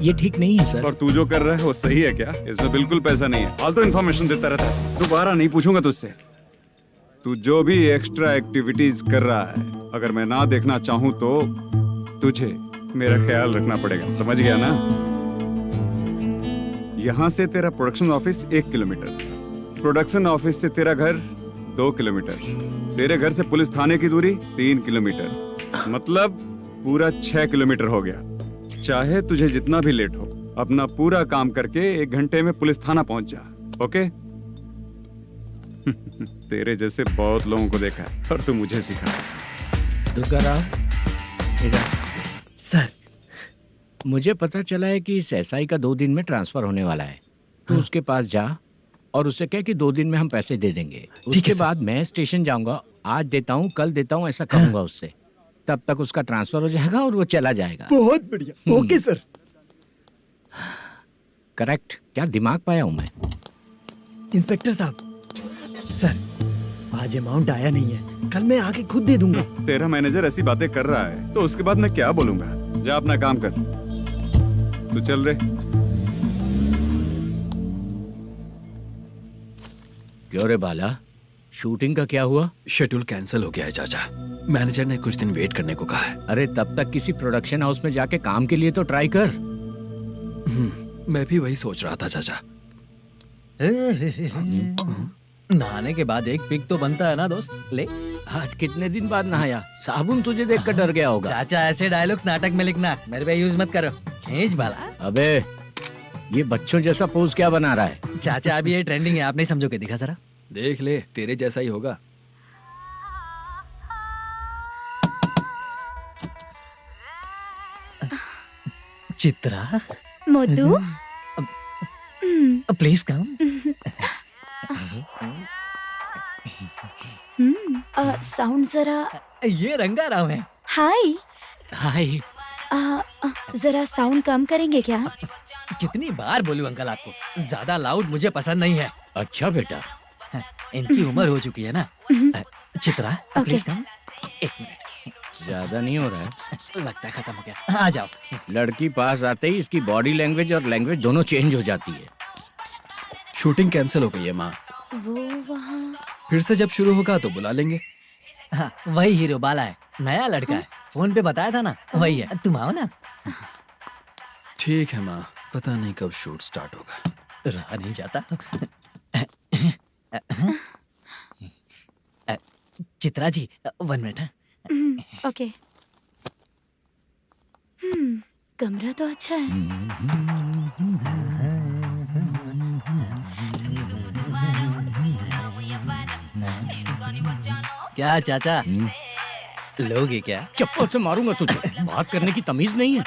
ये ठीक नहीं है सर। और तू जो कर रहा है वो सही है क्या? इसमें बिल्कुल पैसा नहीं है, फालतू इन्फॉर्मेशन देता रहता है। दोबारा नहीं पूछूंगा तुझसे। तू जो भी एक्स्ट्रा एक्टिविटीज कर रहा है, अगर मैं ना देखना चाहूं तो तुझे मेरा ख्याल रखना पड़ेगा, समझ गया ना? यहाँ से तेरा production office 1 kilometre, production office से तेरा घर 2 किलोमीटर, तेरे घर से पुलिस थाने की दूरी 3 किलोमीटर, मतलब पूरा 6 किलोमीटर हो गया। चाहे तुझे जितना भी लेट हो, अपना पूरा काम करके 1 घंटे में पुलिस थाना पहुंच जा, ओके? तेरे जैसे बहुत लोगों को देखा है और तू मुझे सिखा। सर, मुझे पता चला है कि इस एसआई का 2 दिन में ट्रांसफर होने वाला है। तो उसके पास जा और उससे कह कि 2 दिन में हम पैसे दे देंगे। उसके बाद मैं स्टेशन जाऊंगा, आज देता हूँ कल देता हूँ ऐसा कहूंगा उससे। तब तक उसका ट्रांसफर हो जाएगा और वो चला जाएगा। बहुत बढ़िया, ओके सर। करेक्ट। क्या दिमाग पाया हूँ मैं। इंस्पेक्टर साहब, सर आज अमाउंट आया नहीं है, कल मैं आके खुद दे दूंगा। तेरा मैनेजर ऐसी बातें कर रहा है तो उसके बाद मैं क्या बोलूंगा? जा अपना काम कर, तू चल रे। क्यों रे बाला, शूटिंग का क्या हुआ? शेड्यूल कैंसिल हो गया है चाचा। मैनेजर ने कुछ दिन वेट करने को कहा है। अरे तब तक किसी प्रोडक्शन हाउस में जाके काम के लिए तो ट्राई कर। मैं भी वही सोच रहा था चाचा। नहाने के बाद एक पिक तो बनता है ना दोस्त। ले, आज कितने दिन बाद नहाया? साबुन तुझे देखकर डर गया होगा। चाचा ऐसे डायलॉग्स नाटक में लिखना, मेरे पे यूज मत करो। खींच बाला। अबे ये बच्चों जैसा पोज क्या बना रहा है? चाचा अभी ये ट्रेंडिंग है, आप नहीं समझोगे, दिखा जरा। देख ले, तेरे जैसा ही होगा। चित्रा, मोदू, प्लीज कम। साउंड जरा। ये रंगा राव है। हाय। हाय। जरा साउंड कम करेंगे क्या? कितनी बार बोलूं अंकल आपको, ज्यादा लाउड मुझे पसंद नहीं है। अच्छा बेटा, इनकी उम्र हो चुकी है ना। Chitra, please come. 1 मिनट। ज्यादा नहीं हो रहा है? लगता है खत्म हो गया। आ जाओ। लड़की पास आते ही इसकी बॉडी लैंग्वेज और लैंग्वेज दोनों चेंज हो जाती है। शूटिंग कैंसिल हो गई है माँ। वो वहाँ। फिर से जब शुरू होगा तो बुला लेंगे। हाँ, वही हीरो बाला है, नया लड़का है। फोन पे बताया था ना, वही है। तुम आओ ना। ठीक है माँ, पता नहीं कब शूट स्टार्ट होगा। रहा नहीं जाता। चित्रा जी 1 मिनट। ओके। कमरा तो अच्छा है। क्या चाचा, लोगे क्या? चप्पल से मारूंगा तुझे। बात करने की तमीज नहीं है।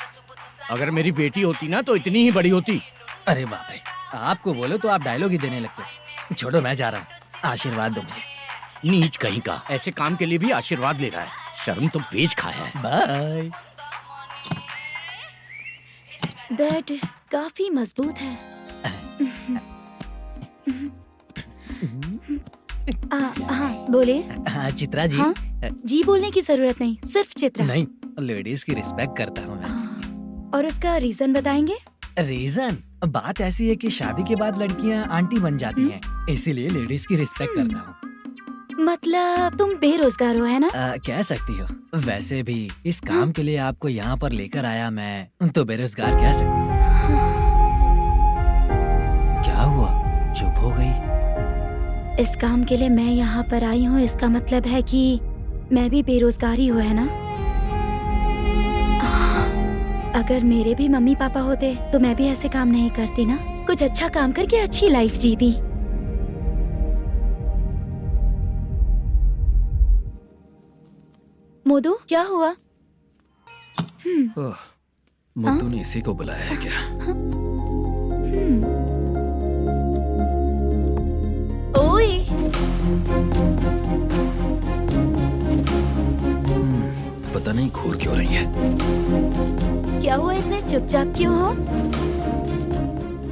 अगर मेरी बेटी होती ना तो इतनी ही बड़ी होती। अरे बाप रे, आपको बोलो तो आप डायलॉग ही देने लगते। छोड़ो, मैं जा रहा हूँ, आशीर्वाद दो मुझे। नीच कहीं का, ऐसे काम के लिए भी आशीर्वाद ले रहा है। शर्म तो बेच खाया है। बाय। बेड काफी मजबूत है। हाँ बोले। हाँ चित्रा जी। हाँ? जी बोलने की जरूरत नहीं, सिर्फ चित्रा। नहीं, लेडीज की रिस्पेक्ट करता हूँ मैं। और उसका रीजन बताएंगे? रीजन बात ऐसी है कि शादी के बाद लड़कियाँ आंटी बन जाती हैं, इसीलिए लेडीज की रिस्पेक्ट करता हूँ। मतलब तुम बेरोजगार हो, है ना? कह सकती हो। वैसे भी इस काम के लिए आपको यहाँ पर लेकर आया मैं, तो बेरोजगार कह सकती हूँ। क्या हुआ, चुप हो गई? इस काम के लिए मैं यहाँ पर आई हूँ, इसका मतलब है कि मैं भी बेरोजगार ही हूँ, है ना? अगर मेरे भी मम्मी पापा होते तो मैं भी ऐसे काम नहीं करती ना। कुछ अच्छा काम करके अच्छी लाइफ जीती। मोदू, क्या हुआ? मुद्दू ने इसी को बुलाया है क्या? पता नहीं घूर क्यों रही है। क्या हुआ, इतने चुपचाप क्यों हो?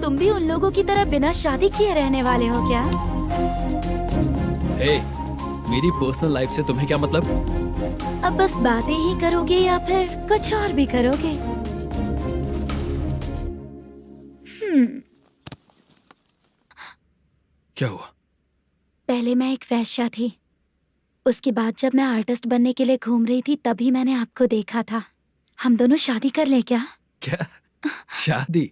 तुम भी उन लोगों की तरह बिना शादी किए रहने वाले हो क्या? हे, मेरी पर्सनल लाइफ से तुम्हें क्या मतलब? अब बस बातें ही करोगे या फिर कुछ और भी करोगे? क्या हुआ? पहले मैं एक वैश्या थी, उसके बाद जब मैं आर्टिस्ट बनने के लिए घूम रही थी तभी मैंने आपको देखा था। हम दोनों शादी कर लें क्या? क्या शादी?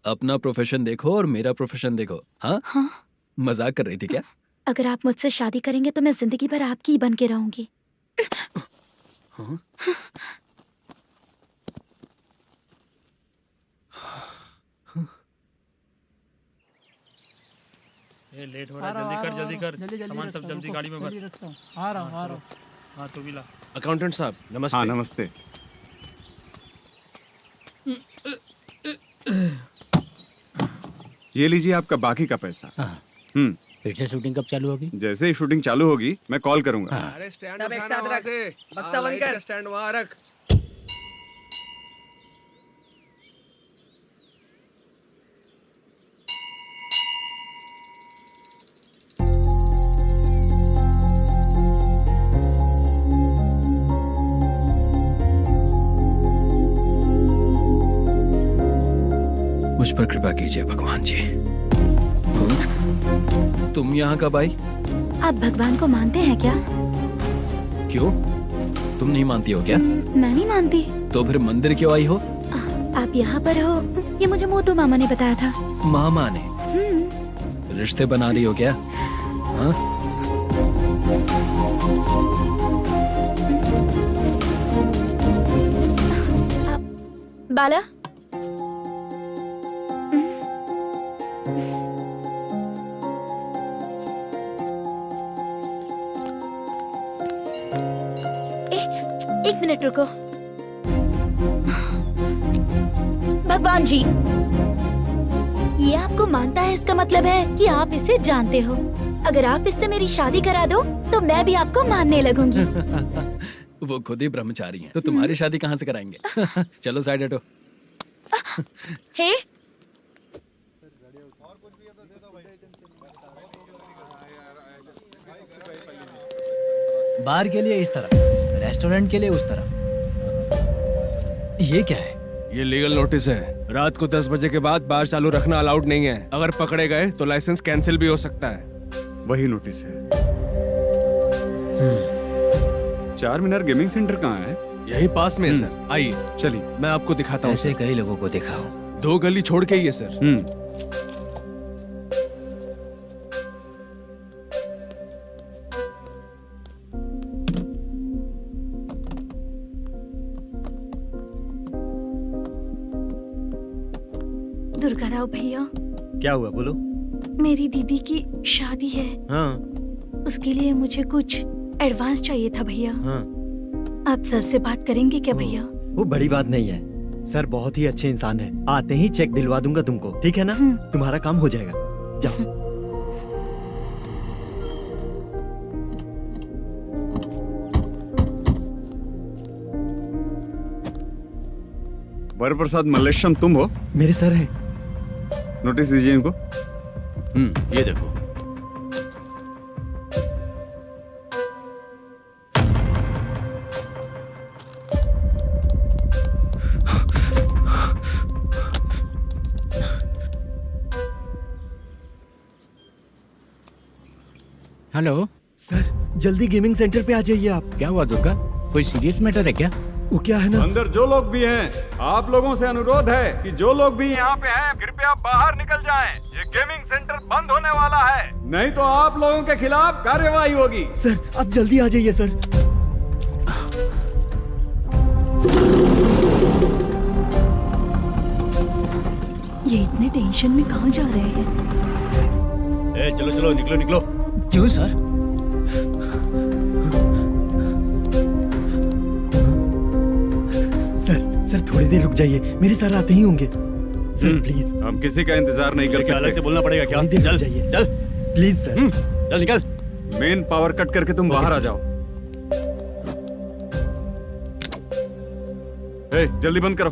अपना प्रोफेशन देखो और मेरा प्रोफेशन देखो। हाँ हाँ। मजाक कर रही थी क्या? अगर आप मुझसे शादी करेंगे तो मैं जिंदगी भर आपकी ही बन के रहूंगी। हाँ? ये लेट हो रहा है, जल्दी कर सामान सब जल्दी गाड़ी में भर। आ रहा हूँ। हाँ तू भी ला। अकाउंटेंट साहब नमस्ते। हाँ नमस्ते। ये लीजिए आपका बाकी का पैसा। फिर से शूटिंग कब चालू होगी? जैसे ही शूटिंग चालू होगी मैं कॉल करूंगा। अरे स्टैंड सब एक उठाना साथ वहाँ रख। से। बक्सा बंद कर। स्टैंड वहाँ रख। मुझ पर कृपा कीजिए भगवान जी। तुम यहाँ कब आई? आप भगवान को मानते हैं क्या? क्यों? तुम नहीं मानती हो क्या? मैं नहीं मानती। तो फिर मंदिर क्यों आई हो? आप यहाँ पर हो ये मुझे मोटू मामा ने बताया था। मामा ने? रिश्ते बना रही हो क्या? हाँ? बाला, एक मिनट रुको। भगवान जी, ये आपको मानता है इसका मतलब है कि आप इसे जानते हो। अगर आप इससे मेरी शादी करा दो तो मैं भी आपको मानने लगूंगी। वो खुद ही ब्रह्मचारी हैं, तो तुम्हारी शादी कहाँ से कराएंगे? चलो साइड हटो। हे, बार के लिए इस तरफ, रेस्टोरेंट के लिए उस तरफ। ये क्या है? ये लीगल नोटिस है। रात को 10 बजे के बाद बार चालू रखना अलाउड नहीं है। अगर पकड़े गए तो लाइसेंस कैंसिल भी हो सकता है। वही नोटिस है। चार मीनार गेमिंग सेंटर कहाँ है? यही पास में है सर। आइए चलिए मैं आपको दिखाता हूँ। ऐसे कई लोगों को देखा हो। 2 गली छोड़ के ही है सर। दुर्गा राव भैया, क्या हुआ बोलो। मेरी दीदी की शादी है। हाँ उसके लिए मुझे कुछ एडवांस चाहिए था भैया। हाँ। आप सर से बात करेंगे क्या भैया? वो बड़ी बात नहीं है, सर बहुत ही अच्छे इंसान है। आते ही चेक दिलवा दूंगा तुमको, ठीक है ना? तुम्हारा काम हो जाएगा। जाओ। वरप्रसाद मल्लेश्वरम तुम हो? मेरे सर हैं। नोटिस दीजिए इनको। ये देखो। हेलो सर, जल्दी गेमिंग सेंटर पे आ जाइए आप। क्या हुआ दुर्गा? कोई सीरियस मैटर है क्या? वो क्या है ना, अंदर जो लोग भी हैं, आप लोगों से अनुरोध है कि जो लोग भी यहाँ पे हैं, कृपया बाहर निकल जाएं। ये गेमिंग सेंटर बंद होने वाला है, नहीं तो आप लोगों के खिलाफ कार्यवाही होगी। सर आप जल्दी आ जाइए सर। ये इतने टेंशन में कहाँ जा रहे हैं? चलो चलो निकलो निकलो। क्यों सर? सर थोड़ी देर रुक जाइए, मेरे सर आते ही होंगे। Sir please. हम किसी का इंतजार नहीं कर सकते। अलग से बोलना पड़ेगा क्या? थोड़ी देर रुक चल जाइए। चल प्लीज सर। चल निकल। मेन पावर कट करके तुम बाहर आ जाओ। जल्दी बंद करो।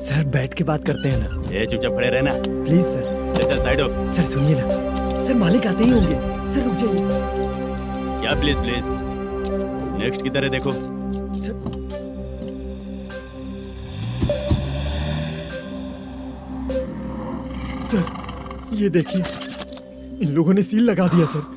सर बैठ के बात करते हैं ना। ये चुपचाप खड़े रहना। Please sir. चल साइड हो। सर सुनिए ना, सर मालिक आते ही होंगे। सर रुक जाइए। क्या प्लीज प्लीज, नेक्स्ट की तरह देखो। सर ये देखिए, इन लोगों ने सील लगा दिया सर।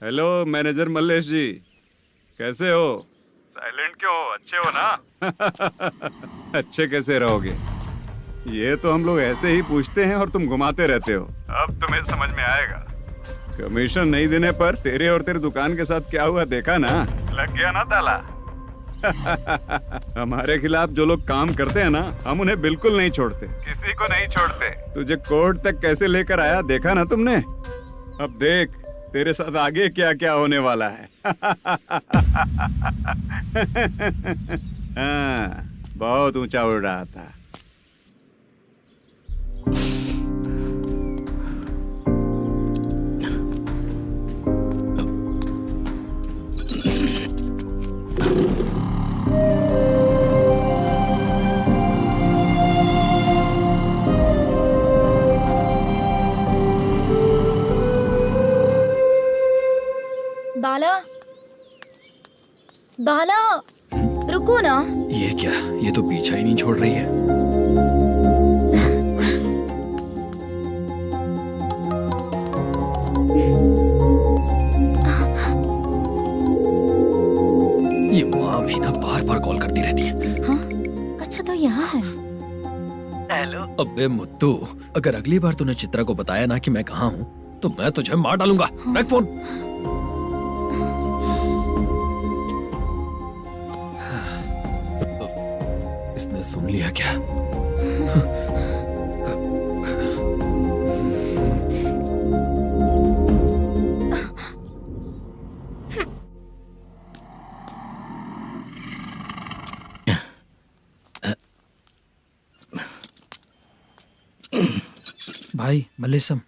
हेलो मैनेजर मल्लेश जी, कैसे हो? साइलेंट क्यों हो? अच्छे हो ना? अच्छे कैसे रहोगे? ये तो हम लोग ऐसे ही पूछते हैं और तुम घुमाते रहते हो। अब तुम्हें समझ में आएगा। कमीशन नहीं देने पर तेरे और तेरी दुकान के साथ क्या हुआ देखा ना? लग गया ना ताला। हमारे खिलाफ जो लोग काम करते हैं ना, हम उन्हें बिल्कुल नहीं छोड़ते, किसी को नहीं छोड़ते। तुझे कोर्ट तक कैसे लेकर आया देखा ना तुमने? अब देख तेरे साथ आगे क्या क्या होने वाला है। हाँ, बहुत ऊंचा उड़ रहा था। बाला, बाला, रुको ना। ये क्या, ये तो पीछा ही नहीं छोड़ रही है। ये माँ भी ना बार बार कॉल करती रहती है। हाँ? अच्छा तो यहाँ है। हेलो। अबे मुत्तू, अगर अगली बार तूने चित्रा को बताया ना कि मैं कहाँ हूँ तो मैं तुझे मार डालूंगा। रख फोन। इसने सुन लिया क्या? भाई मल्लेशम,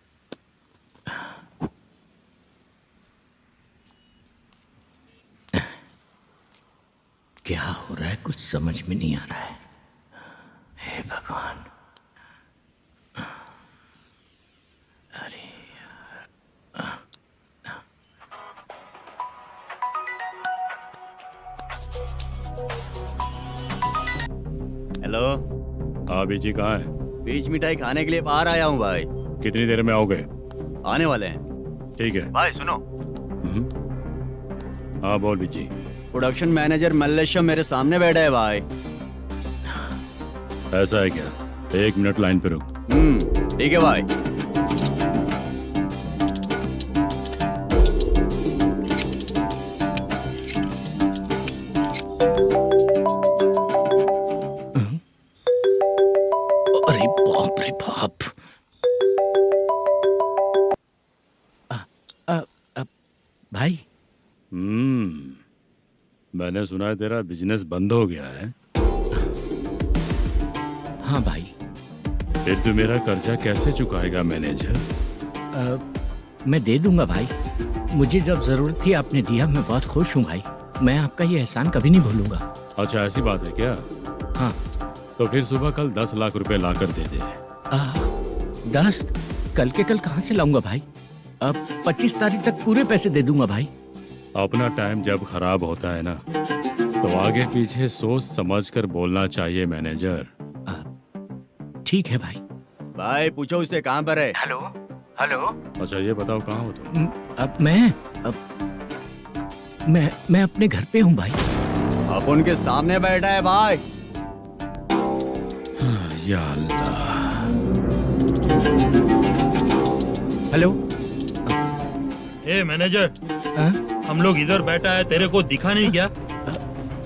क्या हो रहा है कुछ समझ में नहीं आ रहा है। हे भगवान, अरे हेलो। हाँ बीजी कहाँ है? बीच मिठाई खाने के लिए बाहर आया हूँ भाई। कितनी देर में आओगे? आने वाले हैं। ठीक है भाई सुनो। हाँ बोल बीजी। प्रोडक्शन मैनेजर मल्लेशम मेरे सामने बैठा है भाई। ऐसा है क्या? 1 मिनट लाइन पे रुक। ठीक है भाई। अरे बाप रे बाप। भाई। मैंने सुना है तेरा बिजनेस बंद हो गया है। हाँ भाई। फिर तू मेरा कर्जा कैसे चुकाएगा मैनेजर? मैं दे दूंगा भाई, मुझे जब जरूरत थी आपने दिया, मैं बहुत खुश हूँ भाई। मैं आपका ये एहसान कभी नहीं भूलूंगा। अच्छा ऐसी बात है क्या? हाँ। तो फिर सुबह कल 10 लाख रुपए लाकर दे दे। 10? कल के कल कहाँ से लाऊंगा भाई? अब 25 तारीख तक पूरे पैसे दे दूंगा भाई। अपना टाइम जब खराब होता है ना, तो आगे पीछे सोच समझ कर बोलना चाहिए मैनेजर। ठीक है भाई। भाई पूछो उससे कहाँ पर है। Hello hello. अच्छा ये बताओ कहाँ हो तुम? अब मैं अपने घर पे हूँ भाई। अब उनके सामने बैठा है भाई। या अल्लाह। हेलो। ए मैनेजर, हम लोग इधर बैठा है, तेरे को दिखा नहीं क्या?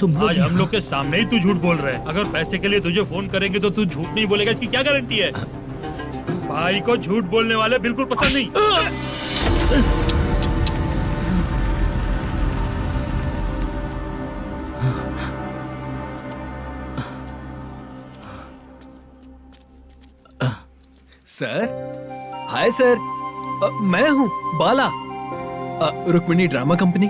तुम लोग आज हम लोग के सामने ही तू झूठ बोल रहा है। अगर पैसे के लिए तुझे फोन करेंगे तो तू झूठ नहीं बोलेगा, इसकी क्या गारंटी है? भाई को झूठ बोलने वाले बिल्कुल पसंद नहीं। सर, हाय सर, मैं हूँ Bala, Rukmini drama company.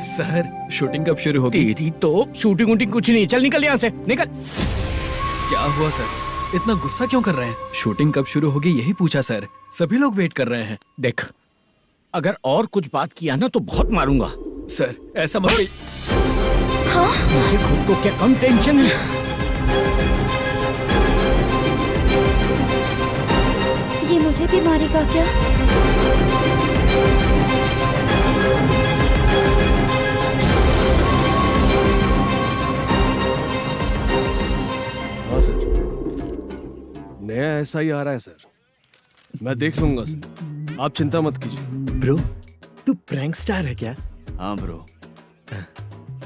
Sir, shooting कब शुरू होगी? तेरी तो शूटिंग वूटिंग कुछ नहीं, चल निकल यहाँ से, निकल। क्या हुआ सर, इतना गुस्सा क्यों कर रहे हैं? शूटिंग कब शुरू होगी यही पूछा सर, सभी लोग वेट कर रहे हैं। देख, अगर और कुछ बात किया ना तो बहुत मारूंगा। सर ऐसा मत कहिए। मुझे खुद को क्या कम टेंशन है? ये मुझे भी मारेगा क्या? हाँ सर, नया ऐसा ही आ रहा है सर, मैं देख लूंगा सर, आप चिंता मत कीजिए। ब्रो, तू प्रैंक स्टार है क्या? हाँ ब्रो।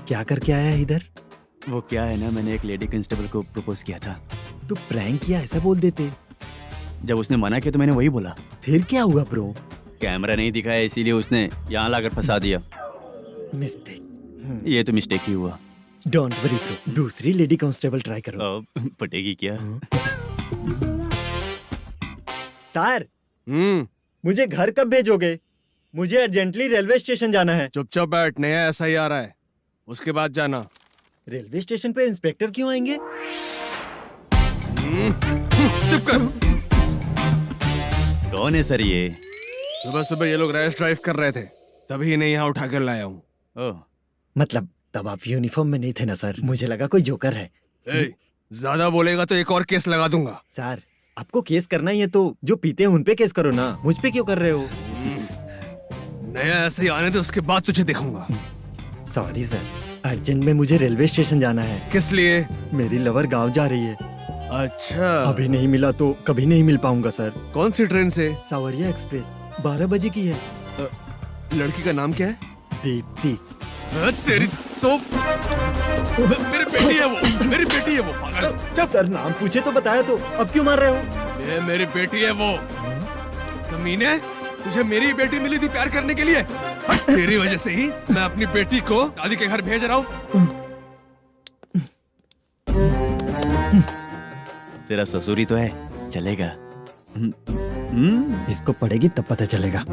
क्या करके आया है इधर? वो क्या है ना, मैंने एक लेडी कांस्टेबल को प्रपोज किया था। तू प्रैंक किया ऐसा बोल देते। जब उसने मना किया तो मैंने वही बोला। फिर क्या हुआ ब्रो? कैमरा नहीं दिखाया इसीलिए उसने यहाँ लाकर फंसा दिया। मिस्टेक। ये तो मिस्टेक ही हुआ। डोंट वरी ब्रो, दूसरी लेडी कांस्टेबल ट्राई करो। पटेगी क्या? सर, मुझे घर कब भेजोगे? मुझे अर्जेंटली रेलवे स्टेशन जाना है। चुपचाप बैठ, नया ऐसा ही आ रहा है, उसके बाद जाना। रेलवे स्टेशन पे इंस्पेक्टर क्यों आएंगे? चुप कर। कौन है सर ये? सुबह सुबह ये लोग रैश ड्राइव कर रहे थे, तभी इन्हें यहाँ उठा कर लाया हूँ। मतलब तब आप यूनिफॉर्म में नहीं थे ना सर, मुझे लगा कोई जोकर है। ज्यादा बोलेगा तो एक और केस लगा दूंगा। सर, आपको केस करना ही है तो जो पीते हैं उन पे केस करो ना, मुझ पे क्यों कर रहे हो? नया ऐसे ही आने दो, उसके बाद तुझे देखूंगा। सॉरी सर, अर्जेंट में मुझे रेलवे स्टेशन जाना है। किस लिए? मेरी लवर गांव जा रही है। अच्छा, अभी नहीं मिला तो कभी नहीं मिल पाऊंगा सर। कौन सी ट्रेन से? सावरिया एक्सप्रेस, 12 बजे की है। लड़की का नाम क्या है? दीप्ति। तेरी तो मेरी बेटी है वो, मेरी बेटी है वो, पागल। सर नाम पूछे तो बताया तो, अब क्यों मार रहे हो? ये मेरी बेटी है वो। कमीने, तुझे मेरी बेटी मिली थी प्यार करने के लिए, तेरी वजह से ही मैं अपनी बेटी को दादी के घर भेज रहा हूँ। तेरा ससुरी तो है, चलेगा। इसको पड़ेगी तब पता चलेगा।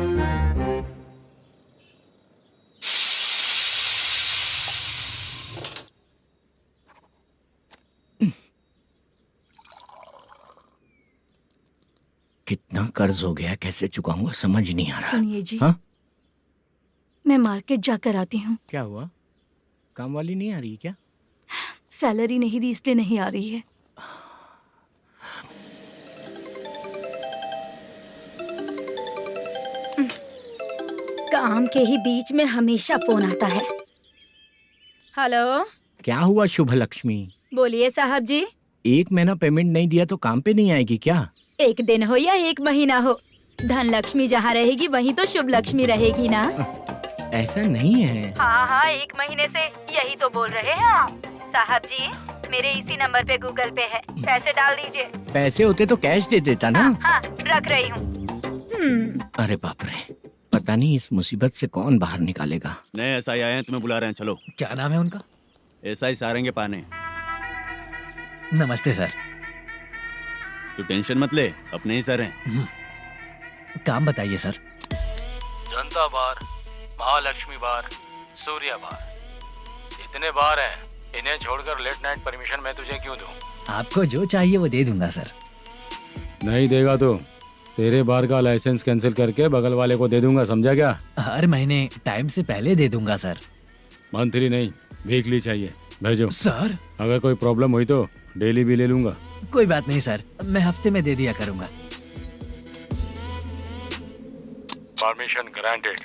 कितना कर्ज हो गया, कैसे चुकाऊंगा समझ नहीं आ रहा। सुनिए जी, हाँ? मैं मार्केट जाकर आती हूँ। क्या हुआ, काम वाली नहीं आ रही क्या? सैलरी नहीं दी इसलिए नहीं आ रही है। काम के ही बीच में हमेशा फोन आता है। हेलो, क्या हुआ शुभ लक्ष्मी? बोलिए साहब जी। एक महीना पेमेंट नहीं दिया तो काम पे नहीं आएगी क्या? एक दिन हो या एक महीना हो, धन लक्ष्मी जहाँ रहेगी वहीं तो शुभ लक्ष्मी रहेगी ना। ऐसा नहीं है। हाँ हाँ, एक महीने से यही तो बोल रहे हैं आप। साहब जी, मेरे इसी नंबर पे गूगल पे है, पैसे डाल दीजिए। पैसे होते तो कैश दे देता ना। हाँ, रख रही हूँ। अरे बाप रे, पता नहीं इस मुसीबत से कौन बाहर निकालेगा। नए एसआई आए हैं, तुम्हें बुला रहे हैं, चलो। क्या नाम है उनका? एसआई सारंगे पाने। नमस्ते सर। तू टेंशन मत ले, अपने ही सर हैं। काम बताइए सर। जनता बार, महालक्ष्मी बार, सूर्या बार, इतने बार हैं, इन्हें छोड़कर लेट नाइट परमिशन मैं तुझे क्यों दूं? आपको जो चाहिए वो दे दूंगा सर। नहीं देगा तो तेरे बार का लाइसेंस कैंसिल करके बगल वाले को दे दूंगा, समझा क्या? हर महीने टाइम से पहले दे दूंगा सर। मंथली नहीं, वीकली चाहिए, भेजो। सर, अगर कोई प्रॉब्लम हुई तो डेली भी ले लूंगा। कोई बात नहीं सर, मैं हफ्ते में दे दिया करूंगा। Permission granted.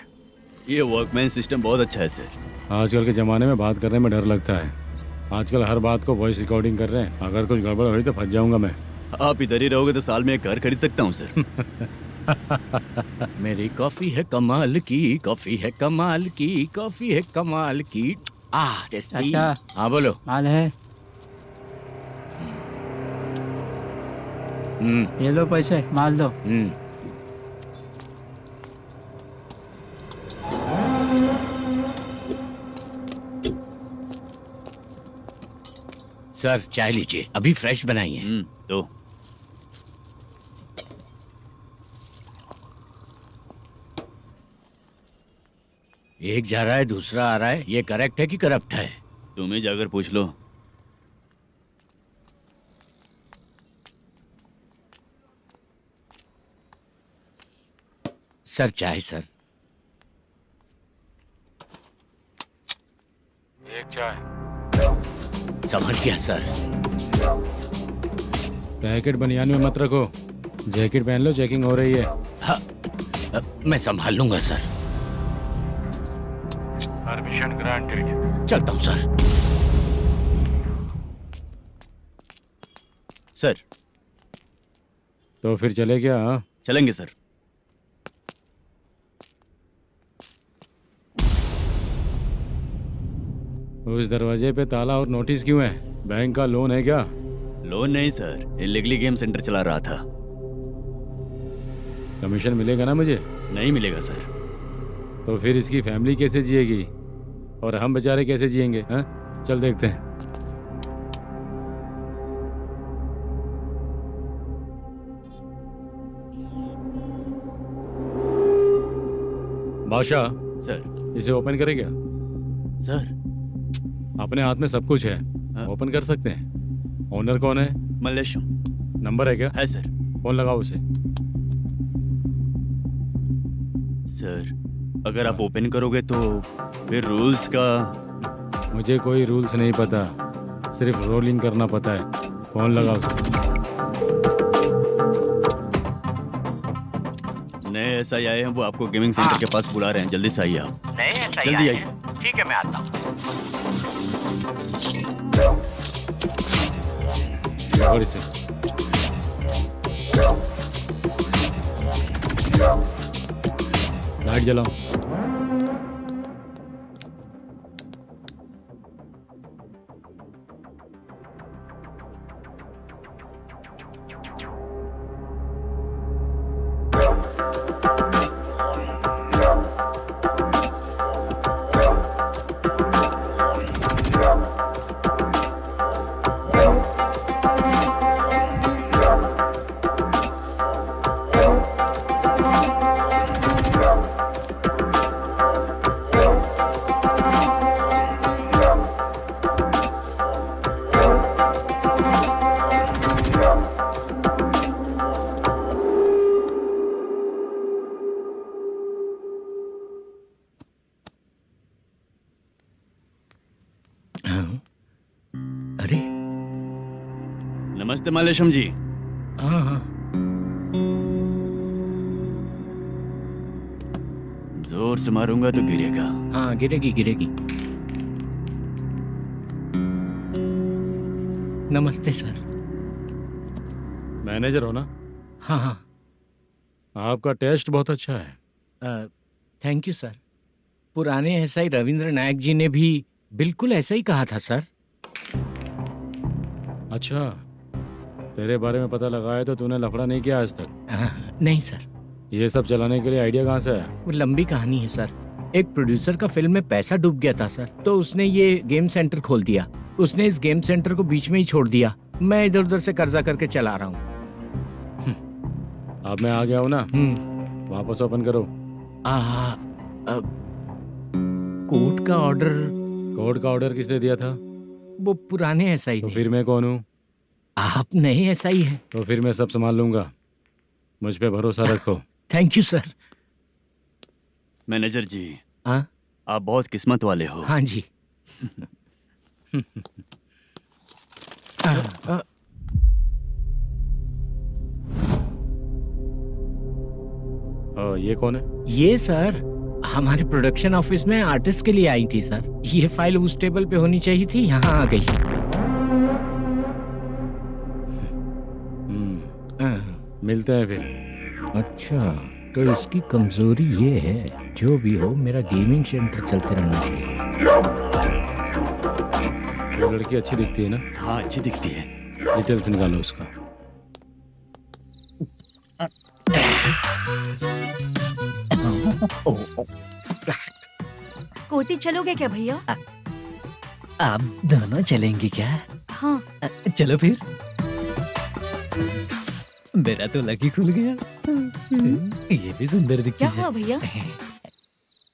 ये वर्कमैन सिस्टम बहुत अच्छा है सर। आजकल के ज़माने में बात करने में डर लगता है। आजकल हर बात को वॉइस रिकॉर्डिंग कर रहे हैं, अगर कुछ गड़बड़ हुई तो फंस जाऊंगा मैं। आप इधर ही रहोगे तो साल में एक घर खरीद सकता हूँ सर। मेरी कॉफी है कमाल की, कॉफी है कमाल की, कॉफी है कमाल की। अच्छा हाँ बोलो। माल है। ये लो पैसे, माल दो। सर चाय लीजिए, अभी फ्रेश बनाई है। तो एक जा रहा है दूसरा आ रहा है, ये करेक्ट है कि करप्ट है? तुम्हें जाकर पूछ लो। सर चाय सर। एक चाय। समझ गया सर। पैकेट बनियान में मत रखो, जैकेट पहन लो, चेकिंग हो रही है। हाँ, मैं संभाल लूंगा सर। Permission granted. चलता हूँ सर। सर तो फिर चले क्या? हाँ? चलेंगे सर। उस दरवाजे पे ताला और नोटिस क्यों है? बैंक का लोन है क्या? लोन नहीं सर, इलीगली गेम सेंटर चला रहा था। कमीशन मिलेगा ना मुझे? नहीं मिलेगा सर। तो फिर इसकी फैमिली कैसे जिएगी और हम बेचारे कैसे जिएंगे? हाँ, चल देखते हैं। बादशाह सर। इसे ओपन करे क्या? सर अपने हाथ में सब कुछ है, ओपन कर सकते हैं। ओनर कौन है? मल्लेशम। नंबर है क्या? है सर। फोन लगाओ उसे। सर अगर आप ओपन करोगे तो फिर रूल्स का। मुझे कोई रूल्स नहीं पता, सिर्फ रोलिंग करना पता है। फोन लगाओ उसे। नए एसआई आए हैं, वो आपको गेमिंग सेंटर के पास बुला रहे हैं। जल्दी से आइए आप। नए एसआई जल्दी आए आइए। हैं। ठीक है मैं आता हूँ। पकड़ इसे। लाइट जलाओ। अरे नमस्ते मल्लेशम जी। हाँ हाँ। जोर से मारूंगा तो गिरेगा। हाँ गिरेगी गिरेगी। नमस्ते सर। मैनेजर हो ना? हाँ हाँ। आपका टेस्ट बहुत अच्छा है। Thank you sir. पुराने एसआई रविंद्र नायक जी ने भी बिल्कुल ऐसा ही कहा था सर। अच्छा, तेरे बारे में पता लगा है तो तूने लफड़ा नहीं किया आज तक? नहीं सर। ये सब चलाने के लिए आइडिया कहाँ से आया? वो लंबी कहानी है सर। एक प्रोड्यूसर का फिल्म में पैसा डूब गया था सर, तो उसने ये गेम सेंटर खोल दिया। उसने इस गेम सेंटर को बीच में ही छोड़ दिया। मैं इधर उधर से कर्जा करके चला रहा हूँ। अब मैं आ गया हूँ ना, वापस ओपन करो। कोर्ट का ऑर्डर। कोर्ट का ऑर्डर किसने दिया था? वो पुराने एसआई। तो फिर मैं कौन हूँ? आप नए एसआई हैं। तो फिर मैं सब संभाल लूंगा, मुझ पे भरोसा रखो। Thank you sir. मैनेजर जी, हाँ आप बहुत किस्मत वाले हो। हाँ जी। ये कौन है? ये सर हमारे प्रोडक्शन ऑफिस में आर्टिस्ट के लिए आई थी सर। ये फाइल उस टेबल पे होनी चाहिए थी, यहाँ आ गई। मिलते हैं फिर। अच्छा, तो इसकी कमजोरी ये है, जो भी हो मेरा गेमिंग सेंटर चलते रहना चाहिए। वो लड़की अच्छी दिखती है ना? हाँ अच्छी दिखती है। डिटेल्स निकालो उसका। कोटी चलोगे क्या भैया? आप दोनों चलेंगे क्या? हाँ। चलो फिर। मेरा तो लकी खुल गया। ये भी सुंदर दिखती क्या है। हुआ भैया?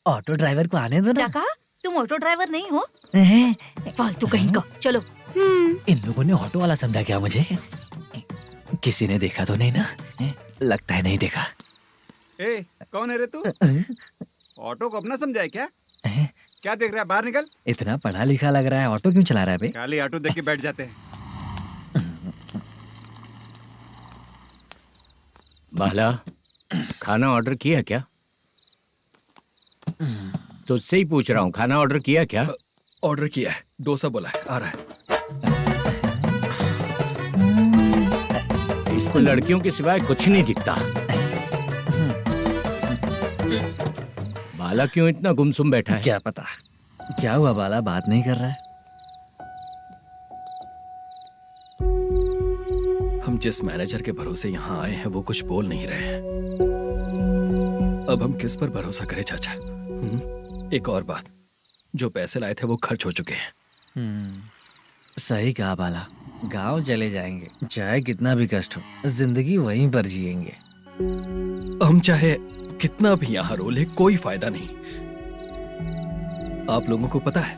ऑटो ड्राइवर को आने दो क्या ना। कहा? तुम ऑटो ड्राइवर नहीं हो? हैं? फालतू कहीं का। चलो। इन लोगों ने ऑटो वाला समझा क्या मुझे? किसी ने देखा तो नहीं ना? लगता है नहीं देखा। ए, कौन है रे तू? ऑटो को अपना समझा है क्या? क्या देख रहा है? बाहर निकल। इतना पढ़ा लिखा लग रहा है, ऑटो क्यों चला रहा है बे? खाली ऑटो देख के बैठ जाते हैं। बाला, खाना ऑर्डर किया क्या? तुझसे ही पूछ रहा हूँ, खाना ऑर्डर किया क्या? ऑर्डर किया है, डोसा बोला है, आ रहा है। इसको लड़कियों के सिवाय कुछ नहीं दिखता। बाला क्यों इतना गुमसुम बैठा है? क्या पता क्या हुआ, बाला बात नहीं कर रहा है। हम जिस मैनेजर के भरोसे यहाँ आए हैं वो कुछ बोल नहीं रहे हैं। अब हम किस पर भरोसा करें चाचा? एक और बात, जो पैसे लाए थे वो खर्च हो चुके हैं। सही कहा बाला, गांव चले जाएंगे, चाहे कितना भी कष्ट हो, जिंदगी वहीं पर जिएंगे। हम चाहे कितना भी यहाँ रो ले, कोई फायदा नहीं। आप लोगों को पता है,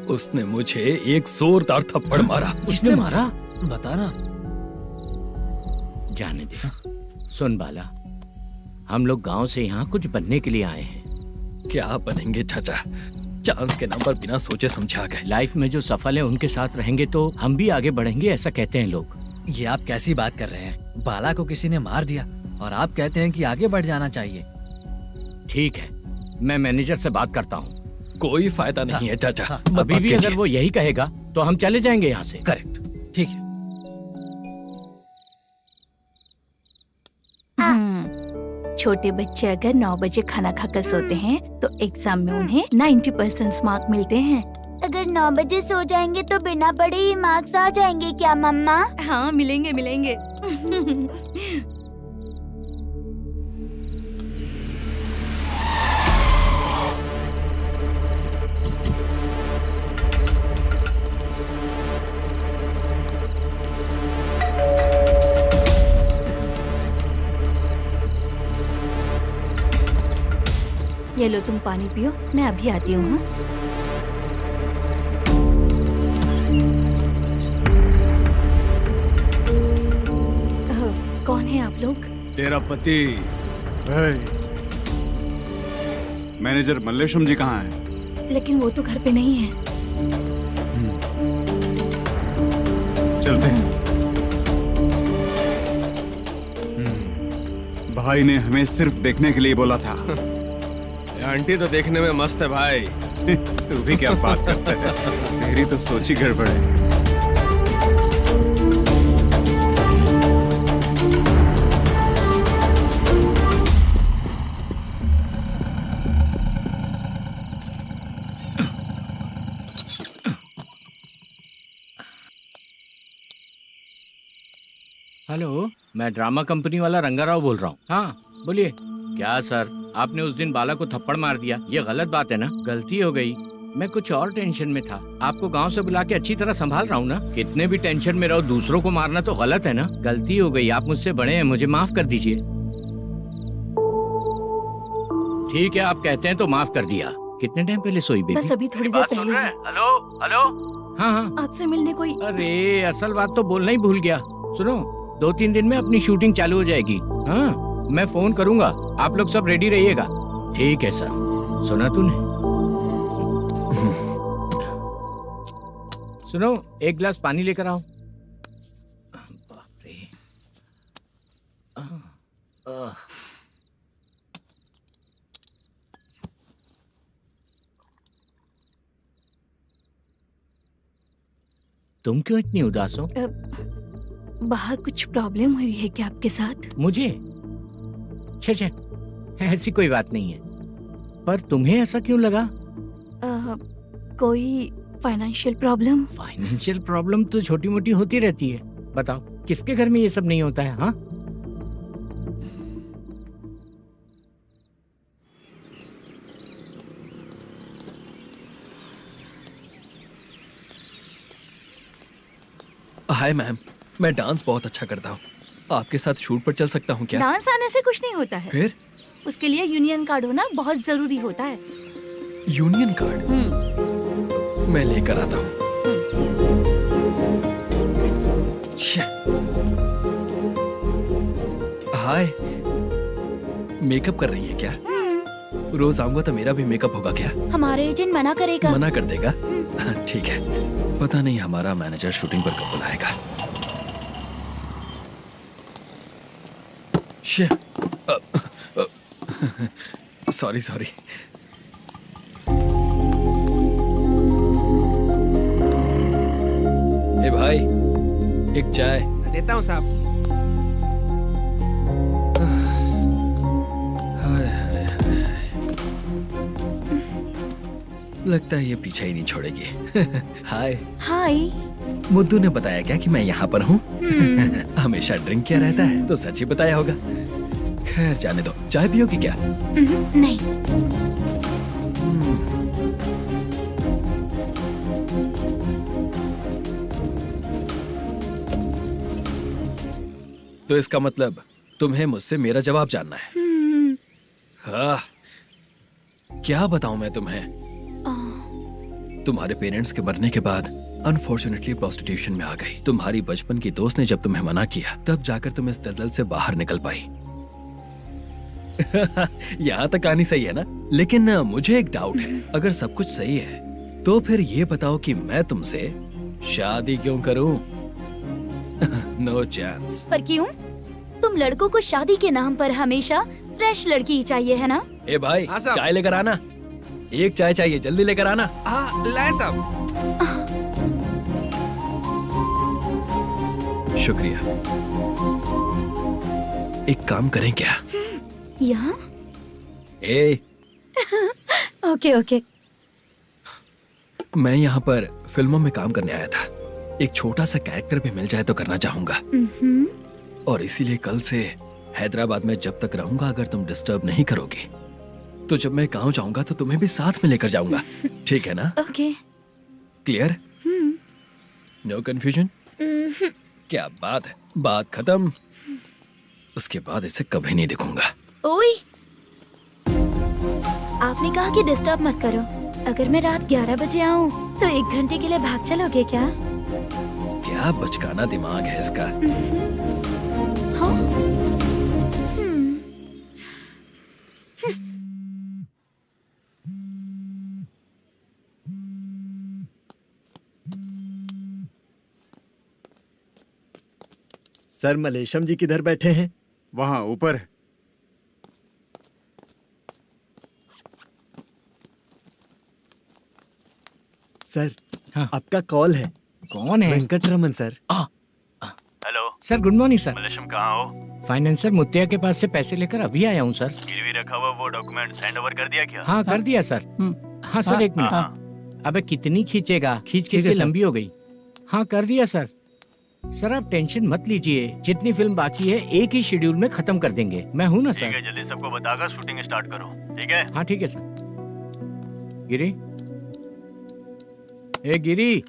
उसने मुझे एक जोरदार थप्पड़ मारा। किसने मारा? बता ना। जाने दे। सुन बाला, हम लोग गांव से यहाँ कुछ बनने के लिए आए हैं। क्या बनेंगे चाचा? चांस के नाम पर बिना सोचे समझे आ गए। लाइफ में जो सफल है उनके साथ रहेंगे तो हम भी आगे बढ़ेंगे, ऐसा कहते हैं लोग। ये आप कैसी बात कर रहे हैं? बाला को किसी ने मार दिया और आप कहते हैं कि आगे बढ़ जाना चाहिए। ठीक है, मैं मैनेजर से बात करता हूँ। कोई फायदा नहीं है चाचा। अभी भी अगर वो यही कहेगा तो हम चले जाएंगे यहाँ से। करेक्ट, ठीक है। छोटे बच्चे अगर 9 बजे खाना खाकर सोते हैं तो एग्जाम में उन्हें 90% मार्क मिलते हैं। अगर 9 बजे सो जाएंगे तो बिना पढ़े ही मार्क्स आ जाएंगे क्या मम्मा? हाँ, मिलेंगे मिलेंगे। ये लो, तुम पानी पियो, मैं अभी आती हूँ। हाँ? कौन है आप लोग? तेरा पति। मैनेजर मल्लेशम जी कहाँ हैं? लेकिन वो तो घर पे नहीं है। चलते हैं। भाई ने हमें सिर्फ देखने के लिए बोला था। आंटी तो देखने में मस्त है भाई। तू भी क्या बात करता है? मेरी तो सोच ही गड़बड़ है। हेलो, मैं ड्रामा कंपनी वाला रंगाराव बोल रहा हूँ। हाँ बोलिए। क्या सर, आपने उस दिन बाला को थप्पड़ मार दिया, ये गलत बात है ना? गलती हो गई, मैं कुछ और टेंशन में था। आपको गांव से बुला के अच्छी तरह संभाल रहा हूँ ना। कितने भी टेंशन में रहो, दूसरों को मारना तो गलत है ना। गलती हो गई, आप मुझसे बड़े हैं, मुझे माफ कर दीजिए। ठीक है, आप कहते हैं तो माफ कर दिया। कितने टाइम पहले सोई बेबी? बस अभी थोड़ी देर पहले। Hello hello. हाँ हाँ, आपसे मिलने कोई। अरे असल बात तो बोलना ही भूल गया। सुनो, 2-3 दिन में अपनी शूटिंग चालू हो जाएगी। हाँ, मैं फोन करूंगा, आप लोग सब रेडी रहिएगा। ठीक है सर। सुना तूने? सुनो, एक गिलास पानी लेकर आओ। बाप रे। तुम क्यों इतनी उदास हो? बाहर कुछ प्रॉब्लम हुई है क्या आपके साथ? मुझे? छे, ऐसी कोई बात नहीं है। पर तुम्हें ऐसा क्यों लगा? कोई फाइनेंशियल प्रॉब्लम। फाइनेंशियल प्रॉब्लम तो छोटी मोटी होती रहती है। बताओ किसके घर में ये सब नहीं होता है? हाँ, हाय मैम, मैं डांस बहुत अच्छा करता हूँ। आपके साथ शूट पर चल सकता हूँ क्या? डांस आने से कुछ नहीं होता है। फिर? उसके लिए यूनियन कार्ड होना बहुत जरूरी होता है। यूनियन कार्ड मैं लेकर आता हूँ। हाय, मेकअप कर रही है क्या? रोज आऊंगा तो मेरा भी मेकअप होगा क्या? हमारे एजेंट मना करेगा। मना कर देगा? ठीक है, पता नहीं हमारा मैनेजर शूटिंग पर कब बुलाएगा। Sorry sorry. ए भाई, एक चाय। देता हूँ साहब। लगता है ये पीछा ही नहीं छोड़ेगी। हाय। हाय। मुद्दू ने बताया क्या कि मैं यहाँ पर हूँ? हमेशा ड्रिंक किया रहता है तो सच ही बताया होगा। खैर जाने दो, चाय पियोगी क्या? नहीं। तो इसका मतलब तुम्हें मुझसे मेरा जवाब जानना है? हाँ, क्या बताऊं मैं तुम्हें? तुम्हारे पेरेंट्स के मरने के बाद अनफॉर्चुनेटली प्रोस्टिट्यूशन में आ गई। तुम्हारी बचपन की दोस्त ने जब तुम्हें मना किया तब जाकर तुम इस दलदल से बाहर निकल पाई। यहाँ तक कहानी सही है ना? लेकिन मुझे एक डाउट है, अगर सब कुछ सही है तो फिर ये बताओ कि मैं तुमसे शादी क्यों करूं? No chance. पर क्यों? तुम लड़कों को शादी के नाम पर हमेशा फ्रेश लड़की ही चाहिए है ना? ए भाई, चाय लेकर आना। एक चाय चाहिए, जल्दी लेकर आना। हाँ, लाए साहब। शुक्रिया। एक काम करें क्या? यहाँ? ए, ओके ओके। मैं यहाँ पर फिल्मों में काम करने आया था। एक छोटा सा कैरेक्टर भी मिल जाए तो करना चाहूंगा। और इसीलिए कल से हैदराबाद में जब तक रहूंगा, अगर तुम डिस्टर्ब नहीं करोगी तो जब मैं गाँव जाऊंगा तो तुम्हें भी साथ में लेकर जाऊंगा। ठीक है ना? ओके। क्लियर? No confusion? क्या बात है, बात खत्म। उसके बाद इसे कभी नहीं दिखूंगा। ओए, आपने कहा कि डिस्टर्ब मत करो। अगर मैं रात 11 बजे आऊँ तो 1 घंटे के लिए भाग चलोगे क्या? क्या बचकाना दिमाग है इसका। हाँ? सर, मलेशम जी किधर बैठे हैं? वहाँ ऊपर है। सर, हाँ। आपका कॉल है। कौन है? Venkataraman sir. Hello sir, good morning sir. Malesham कहाँ हो? फाइनेंसर मुत्तिया के पास से पैसे लेकर अभी आया हूँ सर। गिरवी रखा हुआ वो डॉक्यूमेंट हैंड ओवर कर दिया क्या? हाँ, कर दिया सर। हाँ सर, एक मिनट। अबे कितनी खींचेगा, खींच खींच के लंबी हो गई। हाँ, कर दिया सर। सर आप टेंशन मत लीजिए, जितनी फिल्म बाकी है एक ही शेड्यूल में खत्म कर देंगे। मैं हूँ ना सर। ठीक है, जल्दी सबको बताकर शूटिंग स्टार्ट करो। ठीक है? हाँ ठीक है सर। गिरी, ए गिरी,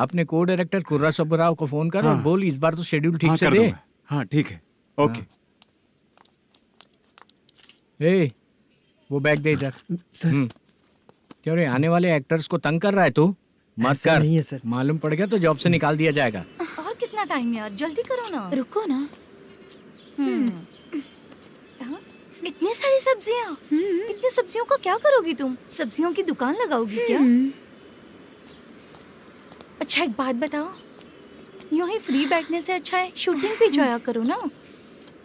अपने को डायरेक्टर कुर्रा सुब्बराव को फोन कर और बोल इस बार तो शेड्यूल ठीक से दे। हाँ ठीक है, ओके। ए, वो बैग दे इधर। सर, क्यों रे, आने वाले एक्टर्स को तंग कर रहा है तू? मत ऐसा कर। नहीं है सर। मालूम पड़ गया तो जॉब से निकाल दिया जाएगा। और कितना टाइम यार, जल्दी करो ना। रुको ना। हाँ? इतनी सारी सब्जियाँ, इतनी सब्जियों को क्या करोगी तुम? सब्जियों की दुकान लगाओगी क्या? अच्छा एक बात बताओ, यूं ही फ्री बैठने से अच्छा है शूटिंग पे जाया करो ना।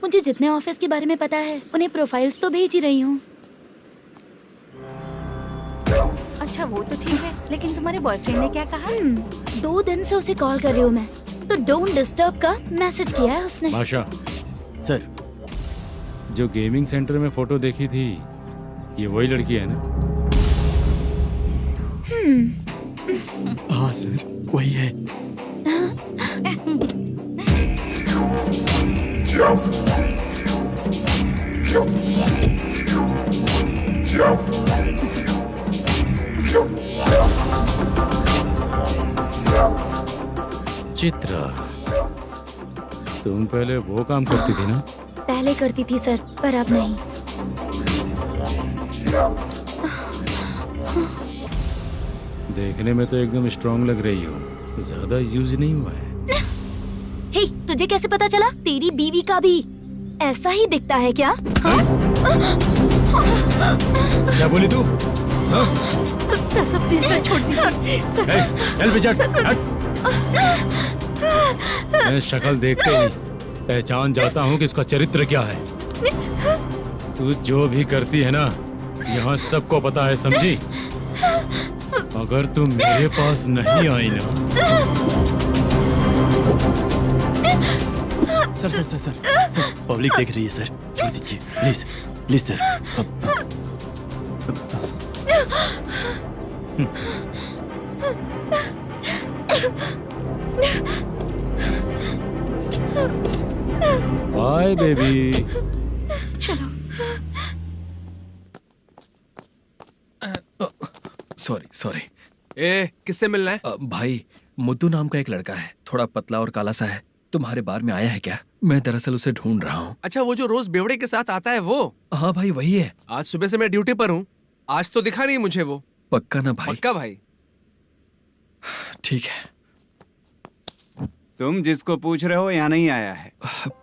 मुझे जितने ऑफिस के बारे में पता है उन्हें प्रोफाइल्स तो भेज ही रही हूँ। अच्छा वो तो ठीक है, लेकिन तुम्हारे बॉयफ्रेंड ने क्या कहा? 2 दिन से उसे कॉल कर रही हूँ मैं, तो डोंट डिस्टर्ब का मैसेज किया है उसने। बादशाह सर, जो गेमिंग सेंटर में फोटो देखी थी, ये वही लड़की है ना? हाँ सर, वही है। चित्रा, तुम पहले वो काम करती थी ना? पहले करती थी सर, पर अब नहीं। देखने में तो एकदम स्ट्रांग लग रही हो, ज्यादा यूज नहीं हुआ है। हे, तुझे कैसे पता चला? तेरी बीवी का भी ऐसा ही दिखता है क्या? क्या बोली तू? सर प्लीज सर, छोड़ दीजिए। चल बेटा, हट। मैं शक्ल देखते ही पहचान जाता हूँ कि इसका चरित्र क्या है। तू जो भी करती है ना, यहाँ सबको पता है, समझी? अगर तू मेरे पास नहीं आई ना। Sir sir sir sir sir, public देख रही है सर, छोड़ दीजिए please please sir. Bye baby. चलो। Sorry sorry. ए, किससे मिलना है? भाई, मुद्दू नाम का एक लड़का है, थोड़ा पतला और काला सा है। तुम्हारे बार में आया है क्या? मैं दरअसल उसे ढूंढ रहा हूँ। अच्छा, वो जो रोज बेवड़े के साथ आता है वो? हाँ भाई, वही है। आज सुबह से मैं ड्यूटी पर हूँ, आज तो दिखा नहीं मुझे वो। पक्का ना भाई? पक्का भाई। ठीक है। तुम जिसको पूछ रहे हो यहाँ नहीं आया है?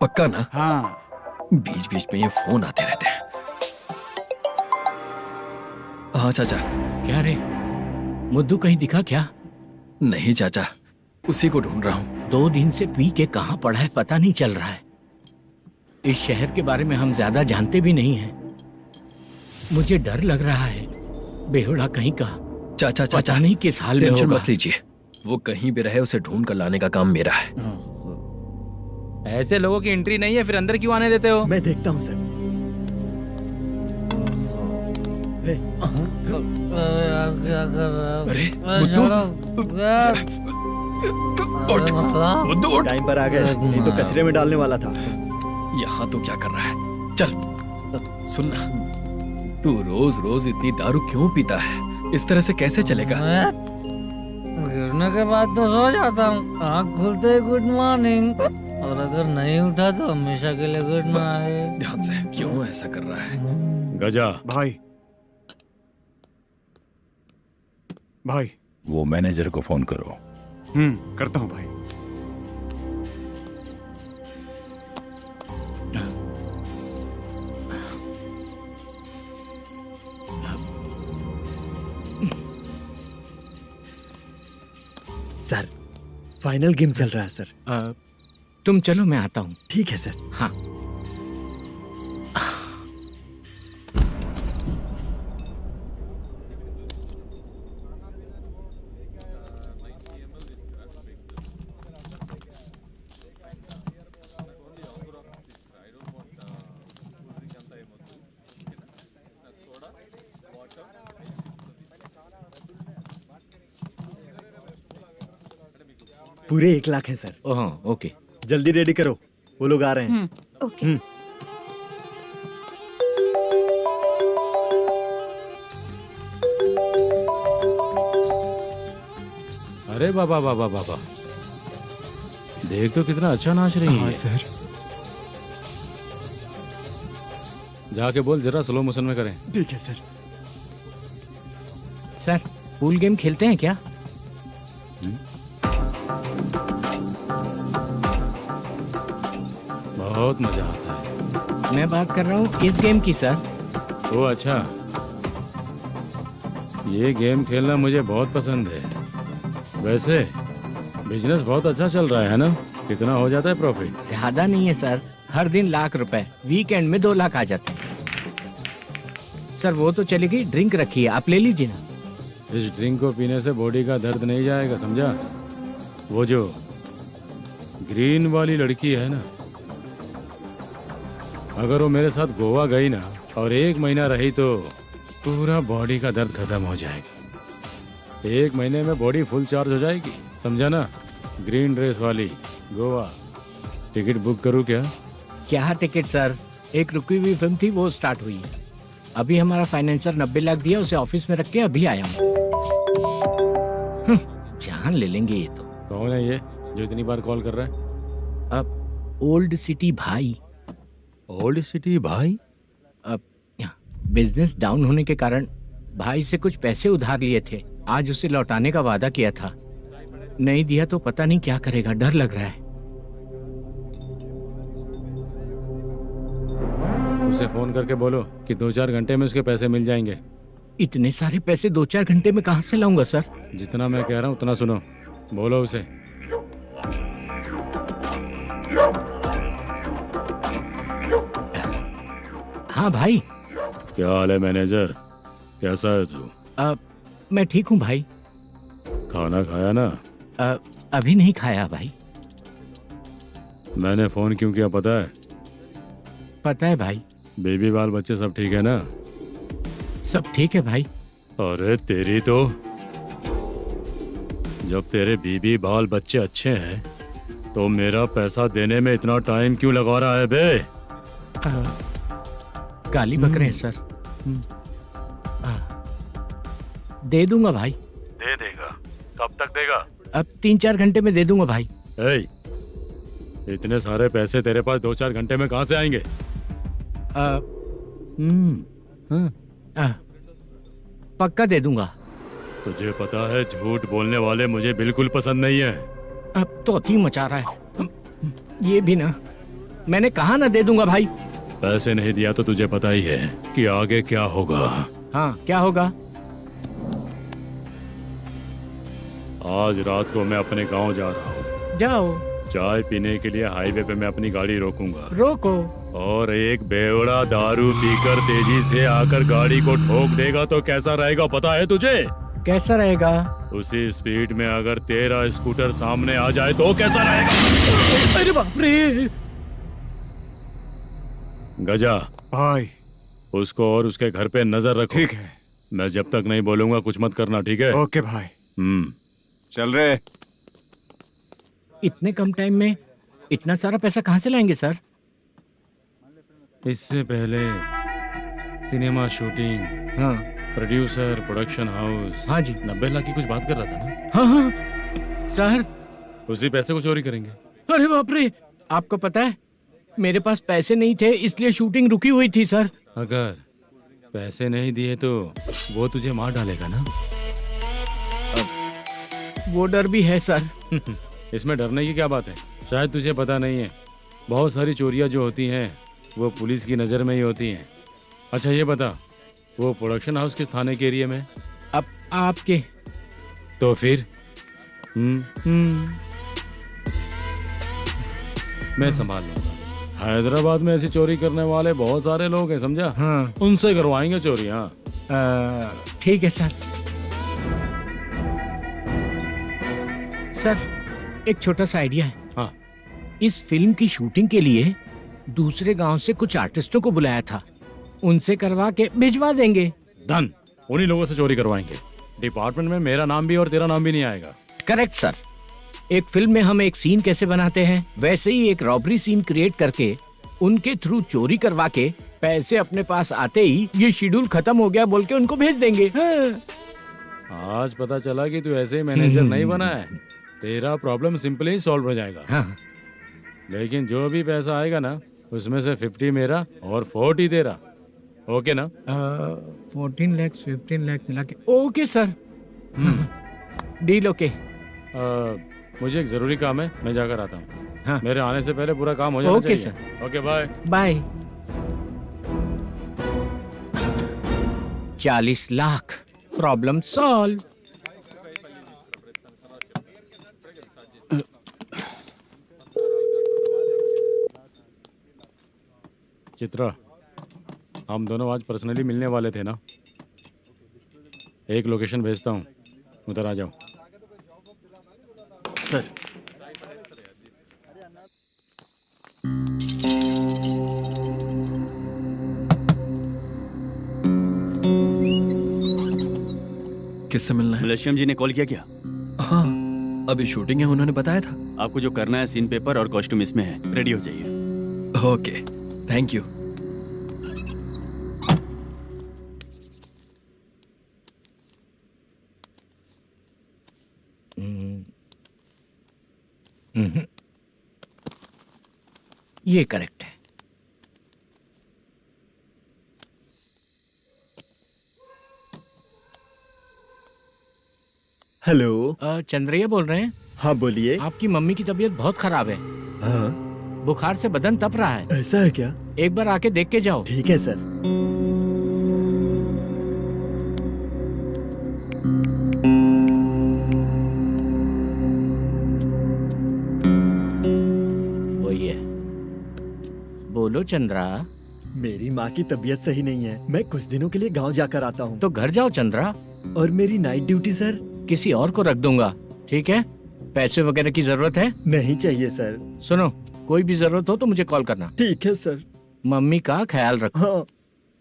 पक्का ना? हाँ। बीच बीच में ये फोन आते रहते हैं। हाँ चाचा। क्या रे, मुद्दू कहीं दिखा क्या? नहीं चाचा, उसी को ढूंढ रहा हूँ। 2 दिन से पी के कहाँ पड़ा है पता नहीं चल रहा है। इस शहर के बारे में हम ज्यादा जानते भी नहीं हैं। मुझे डर लग रहा है, बेहुड़ा कहीं का। चाचा चाचा, नहीं किस हाल में टेंशन होगा। मत लीजिए, वो कहीं भी रहे उसे ढूंढ कर लाने का काम मेरा है। ऐसे लोगों की एंट्री नहीं है, फिर अंदर क्यों आने देते हो? मैं देखता हूँ सर। क्या कर रहा है? अरे मुद्दू, टाइम पर आ गए, नहीं तो कचरे में डालने वाला था। यहाँ तो क्या कर रहा है? चल सुनना, तू रोज रोज इतनी दारू क्यों पीता है? इस तरह से कैसे चलेगा? गिरने के बाद तो सो जाता हूँ, आँख खुलते ही गुड मॉर्निंग, और अगर नहीं उठा तो हमेशा के लिए गुड नाइट। ध्यान से, क्यों ऐसा कर रहा है? गजा भाई, भाई वो मैनेजर को फोन करो। करता हूँ भाई। सर, फाइनल गेम चल रहा है सर। तुम चलो, मैं आता हूँ। ठीक है सर। हाँ। पूरे 1 लाख हैं सर। ओह, ओके। जल्दी रेडी करो, वो लोग आ रहे हैं। ओके। अरे बाबा बाबा बाबा, देख तो कितना अच्छा नाच रही है। सर। जाके बोल जरा स्लो मोशन में करें। ठीक है सर। सर, पूल गेम खेलते हैं क्या? बहुत मजा आता है। मैं बात कर रहा हूँ इस गेम की सर। ओ अच्छा, ये गेम खेलना मुझे बहुत पसंद है। वैसे बिजनेस बहुत अच्छा चल रहा है ना? कितना हो जाता है प्रॉफिट? ज्यादा नहीं है सर, हर दिन लाख रुपए, वीकेंड में 2 लाख आ जाते हैं। सर वो तो चलेगी, ड्रिंक रखी है, आप ले लीजिए ना। इस ड्रिंक को पीने से बॉडी का दर्द नहीं जाएगा, समझा? वो जो ग्रीन वाली लड़की है ना, अगर वो मेरे साथ गोवा गई ना और 1 महीना रही तो पूरा बॉडी का दर्द खत्म हो जाएगा। 1 महीने में बॉडी फुल चार्ज हो जाएगी, समझा ना? ग्रीन ड्रेस वाली, गोवा। टिकट बुक करूँ क्या? क्या टिकट सर, एक रुकी हुई फिल्म थी वो स्टार्ट हुई है। अभी हमारा फाइनेंसर 90 लाख दिया, उसे ऑफिस में रख के अभी आया हूँ। जान ले लेंगे ये तो। कौन है ये जो इतनी बार कॉल कर रहा है? अब ओल्ड सिटी भाई। ओल्ड सिटी भाई? अब बिजनेस डाउन होने के कारण भाई से कुछ पैसे उधार लिए थे, आज उसे लौटाने का वादा किया था। नहीं दिया तो पता नहीं क्या करेगा, डर लग रहा है। उसे फोन करके बोलो कि 2-4 घंटे में उसके पैसे मिल जाएंगे। इतने सारे पैसे 2-4 घंटे में कहाँ से लाऊंगा सर? जितना मैं कह रहा हूँ उतना सुनो, बोलो उसे। हाँ भाई। क्या हाल है मैनेजर, कैसा है तू? मैं ठीक हूँ भाई। खाना खाया ना? अभी नहीं खाया भाई। मैंने फोन क्यों किया पता है? पता है भाई। बेबी बाल बच्चे सब ठीक है ना? सब ठीक है भाई। अरे तेरी तो, जब तेरे बीबी बाल बच्चे अच्छे हैं तो मेरा पैसा देने में इतना टाइम क्यों लगा रहा है बे? गाली बक रहे हैं सर। दे दूंगा भाई। दे देगा? कब तक देगा? अब 3-4 घंटे में दे दूंगा भाई। इतने सारे पैसे तेरे पास 2-4 घंटे में कहाँ से आएंगे? पक्का दे दूंगा। तुझे पता है झूठ बोलने वाले मुझे बिल्कुल पसंद नहीं है। अब तो अति मचा रहा है ये भी ना। मैंने कहा ना दे दूंगा भाई। पैसे नहीं दिया तो तुझे पता ही है कि आगे क्या होगा। हाँ क्या होगा? आज रात को मैं अपने गांव जा रहा हूँ। जाओ। चाय पीने के लिए हाईवे पे मैं अपनी गाड़ी रोकूंगा। रोको। और एक बेवड़ा दारू पीकर तेजी से आकर गाड़ी को ठोक देगा तो कैसा रहेगा पता है तुझे? कैसा रहेगा? उसी स्पीड में अगर तेरा स्कूटर सामने आ जाए तो कैसा रहेगा? अरे बाप रे। गजा भाई, उसको और उसके घर पे नजर रखो। ठीक है। मैं जब तक नहीं बोलूंगा कुछ मत करना, ठीक है? ओके भाई। चल रहे। इतने कम टाइम में इतना सारा पैसा कहाँ से लाएंगे सर? इससे पहले सिनेमा शूटिंग, हाँ, प्रोड्यूसर, प्रोडक्शन हाउस। हाँ जी। 90 लाख की कुछ बात कर रहा था ना? हाँ हाँ सर। उसी पैसे को चोरी करेंगे। अरे बाप रे, आपको पता है मेरे पास पैसे नहीं थे इसलिए शूटिंग रुकी हुई थी सर। अगर पैसे नहीं दिए तो वो तुझे मार डालेगा ना? वो डर भी है सर। इसमें डरने की क्या बात है? शायद तुझे पता नहीं है, बहुत सारी चोरियां जो होती हैं वो पुलिस की नज़र में ही होती हैं। अच्छा ये बता, वो प्रोडक्शन हाउस किस थाने के एरिया में? अब आपके। तो फिर मैं संभाल लूंगा। हैदराबाद में ऐसी चोरी करने वाले बहुत सारे लोग हैं, समझा? हाँ। उनसे करवाएंगे चोरी। हाँ ठीक है सर। सर एक छोटा सा आइडिया है। हाँ। इस फिल्म की शूटिंग के लिए दूसरे गांव से कुछ आर्टिस्टों को बुलाया था, उनसे करवा के भिजवा देंगे। डन, उन्हीं लोगों से चोरी करवाएंगे। डिपार्टमेंट में मेरा नाम भी और तेरा नाम भी नहीं आएगा। Correct sir. एक फिल्म में हम एक सीन कैसे बनाते हैं वैसे ही एक रॉबरी सीन क्रिएट करके उनके थ्रू चोरी करवा के पैसे अपने पास आते ही ये शेड्यूल खत्म हो गया बोल के उनको भेज देंगे। आज पता चला कि तू ऐसे मैनेजर नहीं बना है। तेरा प्रॉब्लम सिंपली ही सॉल्व हो जाएगा। हाँ। लेकिन जो भी पैसा आएगा ना उसमें से 50 मेरा और 40 तेरा। ओके ना? 14 लाख 15 लाख मिला के। Okay sir. Deal okay. मुझे एक जरूरी काम है, मैं जाकर आता हूँ। हाँ। मेरे आने से पहले पूरा काम हो जाना ओके चाहिए। Sir. Okay bye. Bye. 40 lakh, problem solve. Chitra, हम दोनों आज पर्सनली मिलने वाले थे ना? एक लोकेशन भेजता हूँ, उधर आ जाओ। सर। किससे मिलना है? मलेशियम जी ने कॉल किया क्या? हाँ, अभी शूटिंग है, उन्होंने बताया था। आपको जो करना है सीन पेपर और कॉस्ट्यूम इसमें है, रेडी हो जाइए। Okay, thank you. ये करेक्ट है। हेलो। चंद्रैया बोल रहे हैं? हाँ बोलिए। आपकी मम्मी की तबीयत बहुत खराब है। हाँ। बुखार से बदन तप रहा है। ऐसा है क्या? एक बार आके देख के जाओ। ठीक है सर। वही है। बोलो चंद्रा। मेरी माँ की तबीयत सही नहीं है, मैं कुछ दिनों के लिए गांव जाकर आता हूँ। तो घर जाओ चंद्रा। और मेरी नाइट ड्यूटी सर? किसी और को रख दूंगा, ठीक है? पैसे वगैरह की जरूरत है? नहीं चाहिए सर। सुनो, कोई भी जरूरत हो तो मुझे कॉल करना। ठीक है सर। मम्मी का ख्याल रखो। हाँ।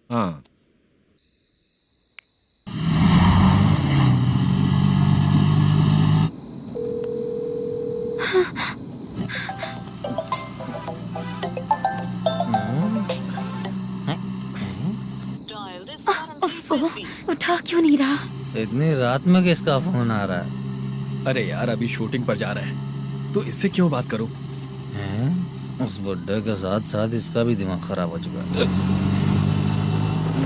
हाँ। उठा क्यों नहीं रहा? इतनी रात में किसका फोन आ रहा है? अरे यार, अभी शूटिंग पर जा रहे हैं, तो इससे क्यों बात करूं? उस बुड्ढे के साथ साथ इसका भी दिमाग खराब हो चुका है।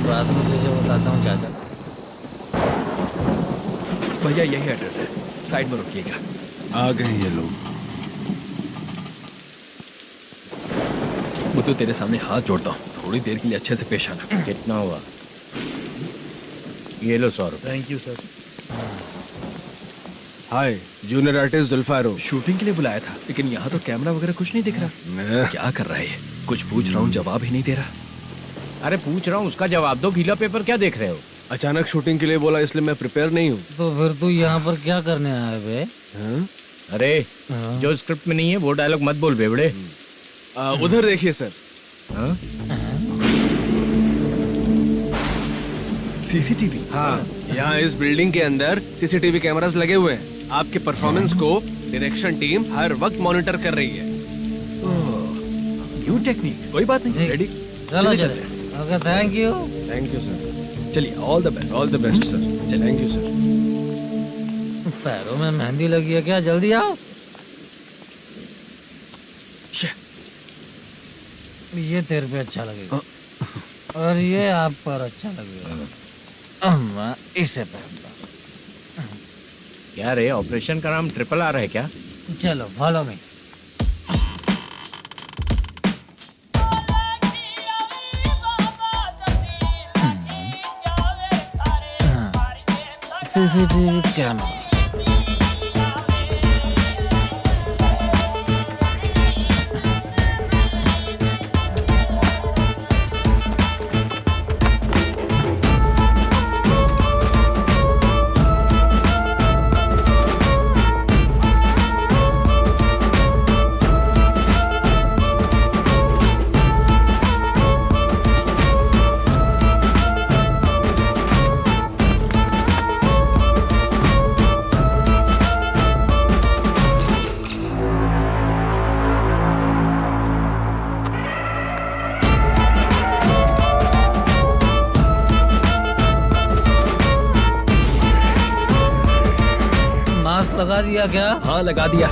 बाद में तुझे बताता हूँ चाचा। भैया यही एड्रेस है, साइड में रुकिएगा। आ गए ये लोग। मुझे तेरे सामने हाथ जोड़ता हूँ, थोड़ी देर के लिए अच्छे से पेश आना। कितना हुआ? ये लो 100 रुपए। Thank you sir. Hi, junior artist जुल्फारो। शूटिंग के लिए बुलाया था, लेकिन यहाँ तो कैमरा वगैरह कुछ नहीं दिख रहा। क्या कर रहा है ये? कुछ पूछ रहा हूँ, जवाब ही नहीं दे रहा। अरे पूछ रहा हूँ, उसका जवाब दो। गीला पेपर क्या देख रहे हो? अचानक शूटिंग के लिए बोला, इसलिए मैं प्रिपेयर नहीं हूँ। तो फिर तू यहाँ पर क्या करने आया बे? अरे जो स्क्रिप्ट में नहीं है वो डायलॉग मत बोल बेवड़े। उधर देखिए सर। सीसीटीवी? हाँ, यहाँ इस बिल्डिंग के अंदर सीसीटीवी कैमरास लगे हुए हैं। आपके परफॉर्मेंस को डायरेक्शन टीम हर वक्त मॉनिटर कर रही है। New technique. कोई बात नहीं, रेडी। चलो चले। Okay, thank you. Thank you sir. चलिए, all the best. All the best sir. Thank you sir. पैरों में मेहंदी लगी है क्या? जल्दी आओ। ये तेरे पे अच्छा लगेगा और ये आप पर अच्छा लगेगा। मैं इसे पहनता। क्या रे, ऑपरेशन का नाम ट्रिपल आर है क्या? चलो follow me. CCTV camera. Mask लगा दिया क्या? हाँ, लगा दिया।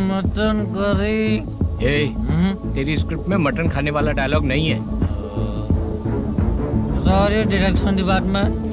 Mutton curry. तेरी स्क्रिप्ट में मटन खाने वाला डायलॉग नहीं है। Sorry direction department.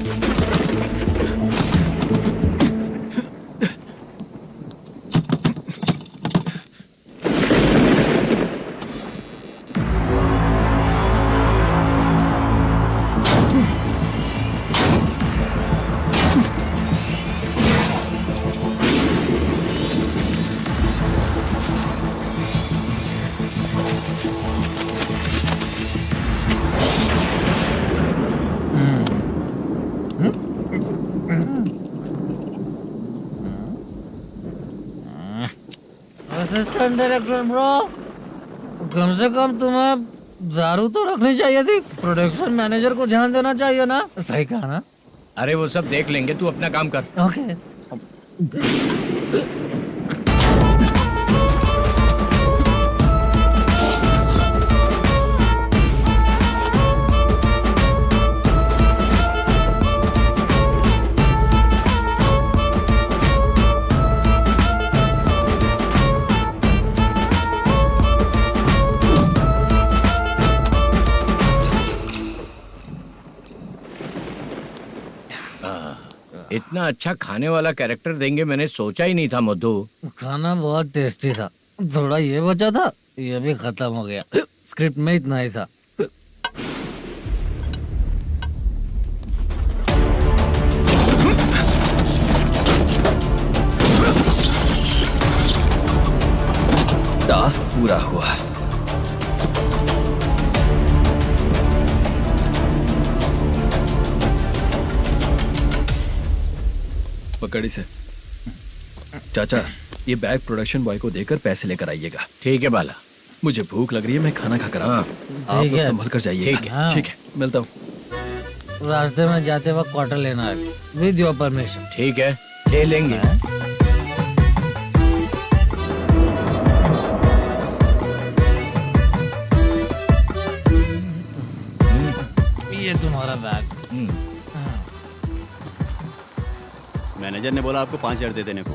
Assistant director bro, कम से कम तुम्हें दारू तो रखनी चाहिए थी। प्रोडक्शन मैनेजर को ध्यान देना चाहिए ना। सही कहा ना? अरे वो सब देख लेंगे, तू अपना काम कर। ओके। इतना अच्छा खाने वाला कैरेक्टर देंगे मैंने सोचा ही नहीं था मधु। खाना बहुत टेस्टी था। थोड़ा ये बचा था, ये भी खत्म हो गया। स्क्रिप्ट में इतना ही था। टास्क पूरा हुआ। पकड़ी से चाचा, ये बैग प्रोडक्शन बॉय को देकर पैसे लेकर आइएगा। ठीक है बाला। मुझे भूख लग रही है, मैं खाना खाकर आता हूँ। आप ठीक लोग है। संभल कर जाइएगा। ठीक है। ठीक है, मिलता हूँ। रास्ते में जाते वक्त क्वार्टर लेना है, विद योर परमिशन। ठीक है, ले लेंगे। ये तुम्हारा बैग। मैनेजर ने बोला आपको 5,000 दे देने को।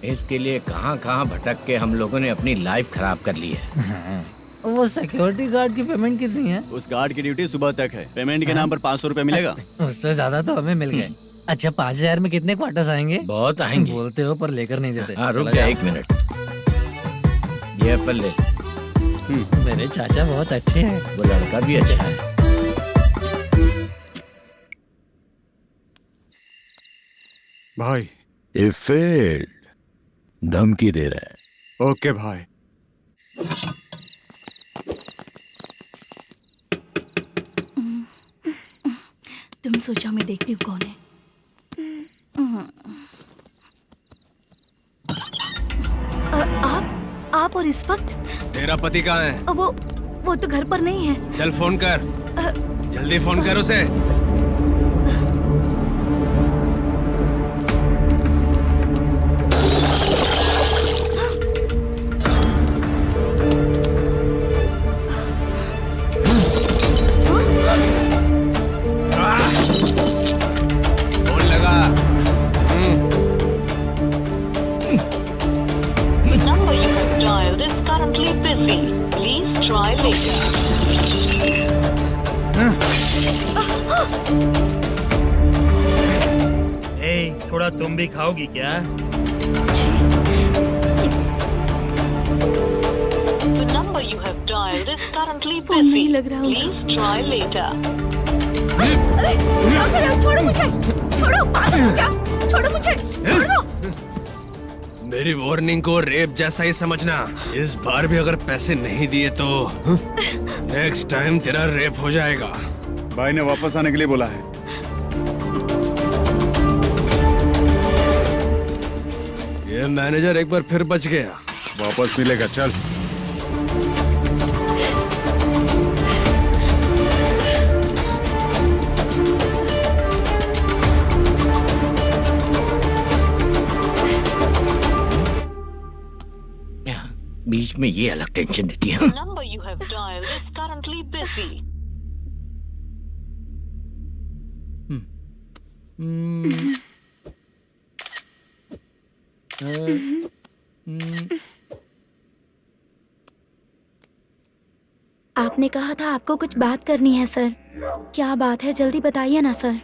इसके लिए कहाँ कहाँ भटक के हम लोगों ने अपनी लाइफ खराब कर ली है। वो सिक्योरिटी गार्ड की पेमेंट कितनी है? उस गार्ड की ड्यूटी सुबह तक है। पेमेंट के नाम पर 500 रुपए मिलेगा। उससे ज्यादा तो हमें मिल गए। अच्छा, 5,000 में कितने क्वार्टर्स आएंगे? बहुत आएंगे। बोलते हो पर लेकर नहीं देते। हाँ रुक जा 1 मिनट। ये एप्पल ले। मेरे चाचा बहुत अच्छे हैं। वो लड़का भी अच्छा है। भाई ये फेल्ड, धमकी दे रहा है। ओके भाई। तुम सोचा मैं देखती हूँ कौन है। आप और इस वक्त तेरा पति कहाँ है? वो तो घर पर नहीं है। चल फोन कर, जल्दी फोन कर उसे। फोन लगा। number you have dialed is currently busy. Please try later. थोड़ा तुम भी खाओगी क्या? The number you have dialed is currently phone नहीं busy. लग रहा होगा। Please try later. अरे क्या कर रहे हो? छोड़ो मुझे, छोड़ो। पागल हो क्या? छोड़ो मुझे, छोड़ो। मेरी वार्निंग को रेप जैसा ही समझना। इस बार भी अगर पैसे नहीं दिए तो नेक्स्ट टाइम तेरा रेप हो जाएगा। भाई ने वापस आने के लिए बोला है। ये मैनेजर एक बार फिर बच गया। वापस मिलेगा, चल। बीच में ये अलग टेंशन देती है। The number you have dialed is currently busy. आपने कहा था आपको कुछ बात करनी है सर। क्या बात है, जल्दी बताइए ना सर।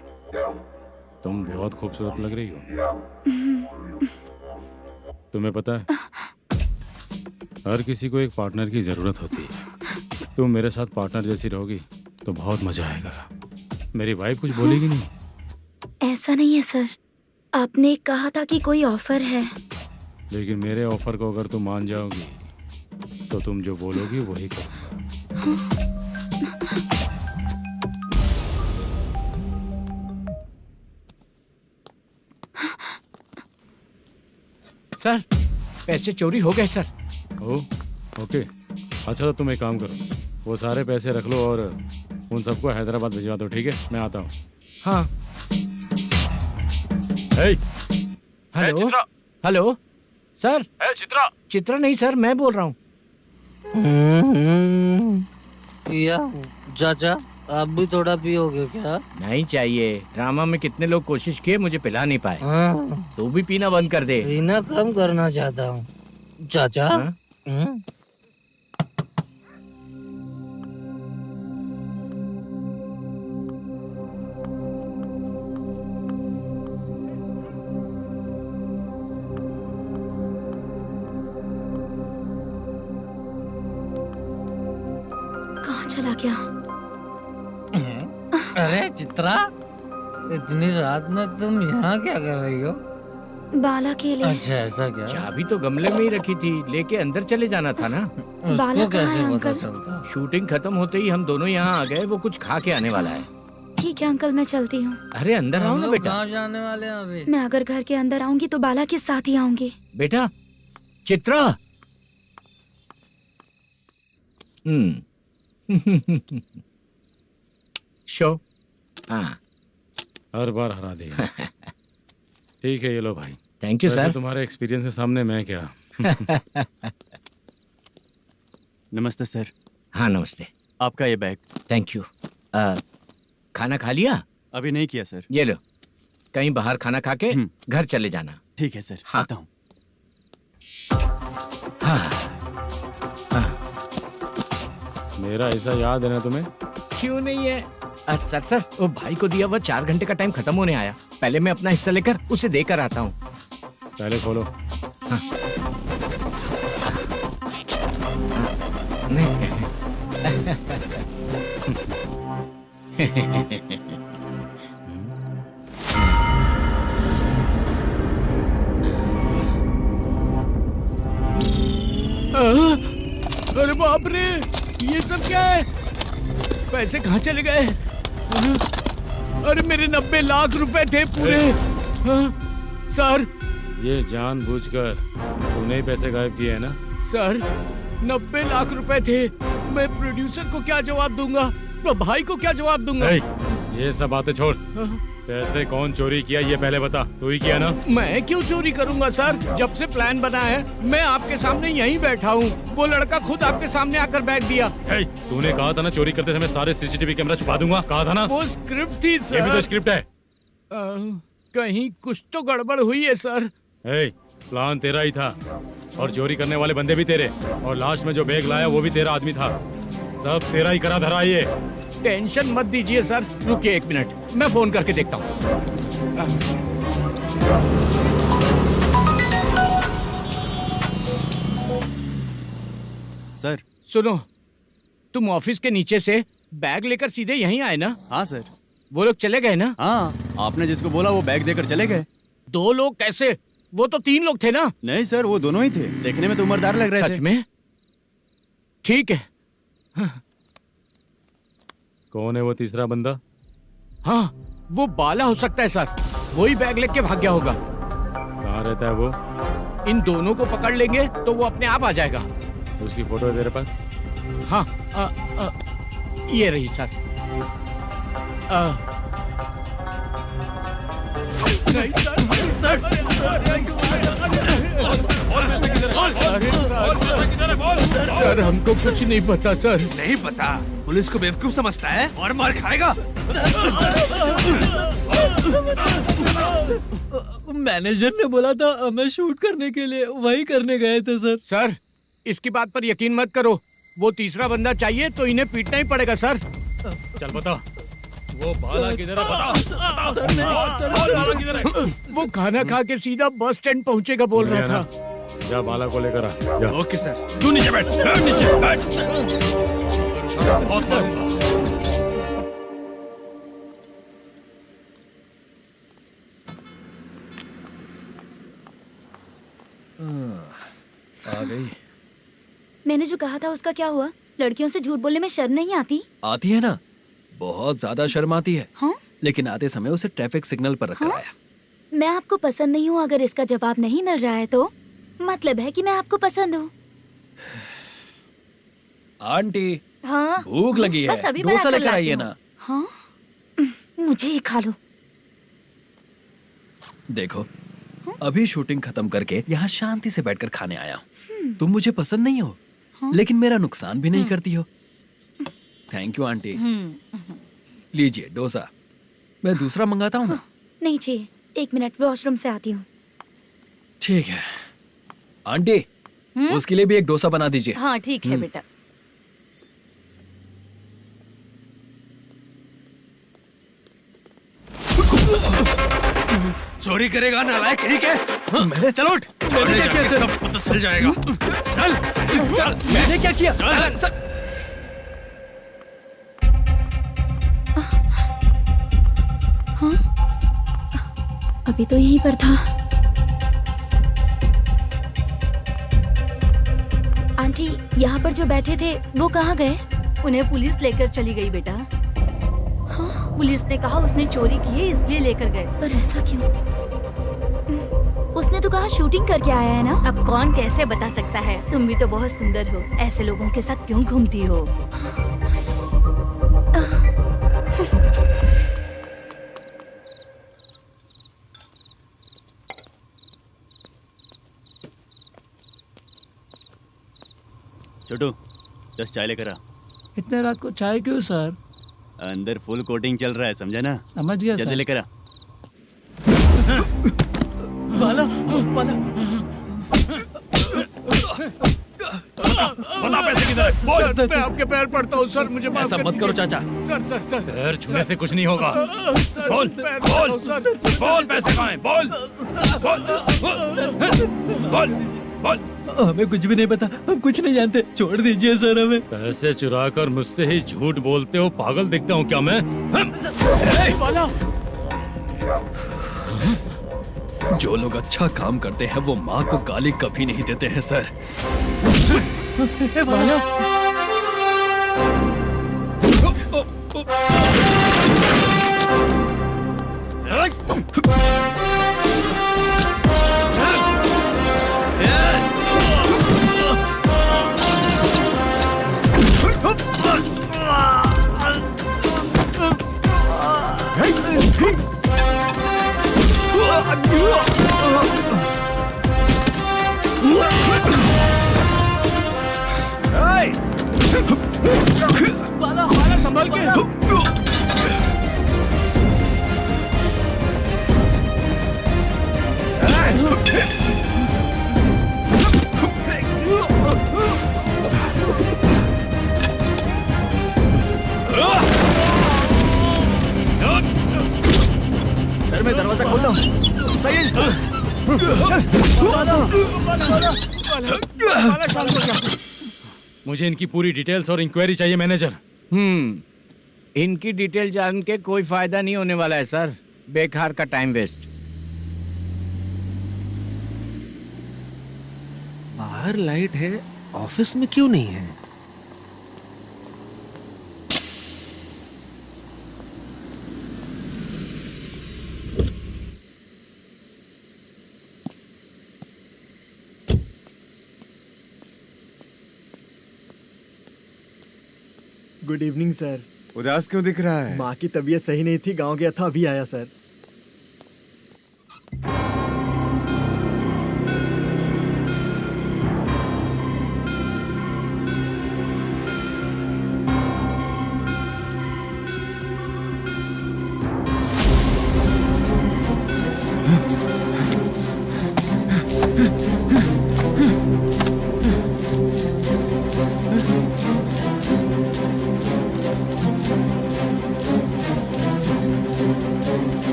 तुम बहुत खूबसूरत लग रही हो। तुम्हें पता है, हर किसी को एक पार्टनर की जरूरत होती है। तुम मेरे साथ पार्टनर जैसी रहोगी तो बहुत मजा आएगा। मेरी वाइफ कुछ बोलेगी नहीं। ऐसा नहीं है सर, आपने कहा था कि कोई ऑफर है। लेकिन मेरे ऑफर को अगर तुम मान जाओगी तो तुम जो बोलोगी वही करो। सर पैसे चोरी हो गए सर। ओ, ओके। अच्छा तो तुम एक काम करो, वो सारे पैसे रख लो और उन सबको हैदराबाद भिजवा दो, ठीक है? मैं आता हूँ। हाँ। Hey, hello hello sir. Chitra Chitra नहीं सर, मैं बोल रहा हूँ। या चाचा आप भी थोड़ा पियोगे क्या? नहीं चाहिए। ड्रामा में कितने लोग कोशिश किए, मुझे पिला नहीं पाए। हाँ। तू भी पीना बंद कर दे। पीना कम करना चाहता हूँ चाचा। हाँ? कहाँ चला गया? अरे चित्रा, इतनी रात में तुम यहाँ क्या कर रही हो? बाला के लिए। अच्छा ऐसा क्या? चाबी तो गमले में ही रखी थी, लेके अंदर चले जाना था ना। बाला उसको कहाँ कैसे है पता अंकल? चलता? शूटिंग खत्म होते ही हम दोनों यहाँ आ गए। वो कुछ खा के आने वाला है। ठीक है अंकल, मैं चलती हूँ। अरे अंदर आओ हम ना लोग बेटा। कहाँ जाने वाले हैं अभी? मैं अगर घर के अंदर आऊंगी तो बाला के साथ ही आऊंगी। बेटा चित्रा। शो। हाँ हर बार हरा देगा। ठीक है, ये लो भाई। थैंक यू वैसे सर। तुम्हारे एक्सपीरियंस के सामने मैं क्या। नमस्ते सर। हाँ नमस्ते। आपका ये बैग। Thank you. खाना खा लिया? अभी नहीं किया सर। ये लो, कहीं बाहर खाना खा के घर चले जाना। ठीक है सर। हाँ। आता हूँ। हाँ। मेरा ऐसा याद है ना तुम्हें? क्यों नहीं है? सर सर, वो भाई को दिया हुआ 4 घंटे का टाइम खत्म होने आया। पहले मैं अपना हिस्सा लेकर उसे देकर आता हूँ। पहले खोलो। हाँ। अरे बाप रे, ये सब क्या है? पैसे कहाँ चले गए? अरे मेरे 90 लाख रुपए थे पूरे। सर ये जानबूझकर तूने ही पैसे गायब किए हैं ना? सर 90 लाख रुपए थे। मैं प्रोड्यूसर को क्या जवाब दूंगा, तो भाई को क्या जवाब दूंगा? ये सब बातें छोड़। पैसे कौन चोरी किया ये पहले बता। तू ही किया ना? मैं क्यों चोरी करूंगा सर? जब से प्लान बना है मैं आपके सामने यहीं बैठा हूँ। वो लड़का खुद आपके सामने आकर बैग दिया। तूने कहा था ना चोरी करते समय सारे सीसीटीवी कैमरा छुपा दूंगा, कहा था ना? वो स्क्रिप्ट थी सर। ये भी तो स्क्रिप्ट है। कहीं कुछ तो गड़बड़ हुई है सर। प्लान तेरा ही था और चोरी करने वाले बंदे भी तेरे, और लास्ट में जो बैग लाया वो भी तेरा आदमी था। सब तेरा ही करा धरा। ये टेंशन मत दीजिए सर। रुकिए 1 मिनट, मैं फोन करके देखता हूँ। सर सुनो, तुम ऑफिस के नीचे से बैग लेकर सीधे यहीं आए ना? हाँ सर। वो लोग चले गए ना? हाँ, आपने जिसको बोला वो बैग देकर चले गए। 2 लोग कैसे? वो तो 3 लोग थे ना? नहीं सर, वो दोनों ही थे। देखने में तो उम्रदार लग रहे थे। सच में? ठीक है। कौन है वो तीसरा बंदा? हाँ, वो बाला हो सकता है सर। वही बैग लेके भाग गया होगा। कहाँ रहता है वो? इन दोनों को पकड़ लेंगे तो वो अपने आप आ जाएगा। उसकी फोटो है तेरे पास? हाँ, ये रही सर। नहीं सर, हमको कुछ नहीं पता सर। नहीं पता? पुलिस को बेवकूफ समझता है और मार खाएगा। मैनेजर ने बोला था हमें शूट करने के लिए, वही करने गए थे सर। सर इसकी बात पर यकीन मत करो। वो तीसरा बंदा चाहिए तो इन्हें पीटना ही पड़ेगा सर। चल बता, वो बाला किधर है? बता। वो खाना खा के सीधा बस स्टैंड पहुंचेगा बोल रहा था। जा बाला को लेकर आ। जा। Okay sir. तू नीचे बैठ। नीचे बैठ। आ गई। मैंने जो कहा था उसका क्या हुआ? लड़कियों से झूठ बोलने में शर्म नहीं आती? आती है ना, बहुत ज्यादा शर्म आती है। हाँ? लेकिन आते समय उसे ट्रैफिक सिग्नल पर रखा है। मैं आपको पसंद नहीं हूँ, अगर इसका जवाब नहीं मिल रहा है तो मतलब है कि मैं आपको पसंद हूँ। आंटी हाँ भूख लगी है, बस अभी डोसा बना कर लेकर लाती आइए हूँ। ना। हाँ मुझे ही खा लो। देखो अभी शूटिंग खत्म करके यहाँ शांति से बैठकर खाने आया हूँ। तुम मुझे पसंद नहीं हो, लेकिन मेरा नुकसान भी नहीं करती हो। Thank you aunty. लीजिए डोसा। मैं दूसरा मंगाता हूँ ना। नहीं चाहिए, 1 मिनट वॉशरूम से आती हूँ। ठीक है आंटी, उसके लिए भी एक डोसा बना दीजिए। हाँ ठीक है बेटा। चोरी करेगा नालायक कहीं के? मैंने चलो उठ, मैंने क्या किया सर? सब पता चल जाएगा। चल सर मैंने क्या किया? सर हाँ अभी तो यहीं पर था। आंटी यहाँ पर जो बैठे थे वो कहाँ गए? उन्हें पुलिस लेकर चली गई बेटा। हाँ पुलिस ने कहा उसने चोरी की है इसलिए लेकर गए। पर ऐसा क्यों? उसने तो कहा शूटिंग करके आया है ना। अब कौन कैसे बता सकता है? तुम भी तो बहुत सुंदर हो, ऐसे लोगों के साथ क्यों घूमती हो? छोटू 10 चाय लेकर आ। इतने रात को चाय क्यों सर? अंदर फुल कोटिंग चल रहा है, समझा ना? समझ गया जल्दी सर। लेकर आ। बाला बाला बता पैसे किधर है? बोल। मैं आपके पैर पड़ता हूँ सर, मुझे माफ ऐसा कर मत दीजिए। करो चाचा। सर सर सर पैर छूने से कुछ नहीं होगा। सर, बोल पैर बोल पड़ता हूँ, सर। बोल पैसे कहाँ हैं? बोल बोल बोल बोल। हमें कुछ भी नहीं पता, हम कुछ नहीं जानते, छोड़ दीजिए सर हमें। पैसे चुराकर मुझसे ही झूठ बोलते हो, पागल दिखता हूँ क्या मैं? जो लोग अच्छा काम करते हैं वो माँ को गाली कभी नहीं देते हैं सर। बाला संभल के। सर मैं दरवाजा खोलता हूँ। सही मुझे इनकी पूरी डिटेल्स और इंक्वायरी चाहिए मैनेजर। इनकी डिटेल जान के कोई फायदा नहीं होने वाला है सर, बेकार का टाइम वेस्ट। बाहर लाइट है, ऑफिस में क्यों नहीं है? Good evening sir. उदास क्यों दिख रहा है? माँ की तबीयत सही नहीं थी, गांव गया था, अभी आया सर।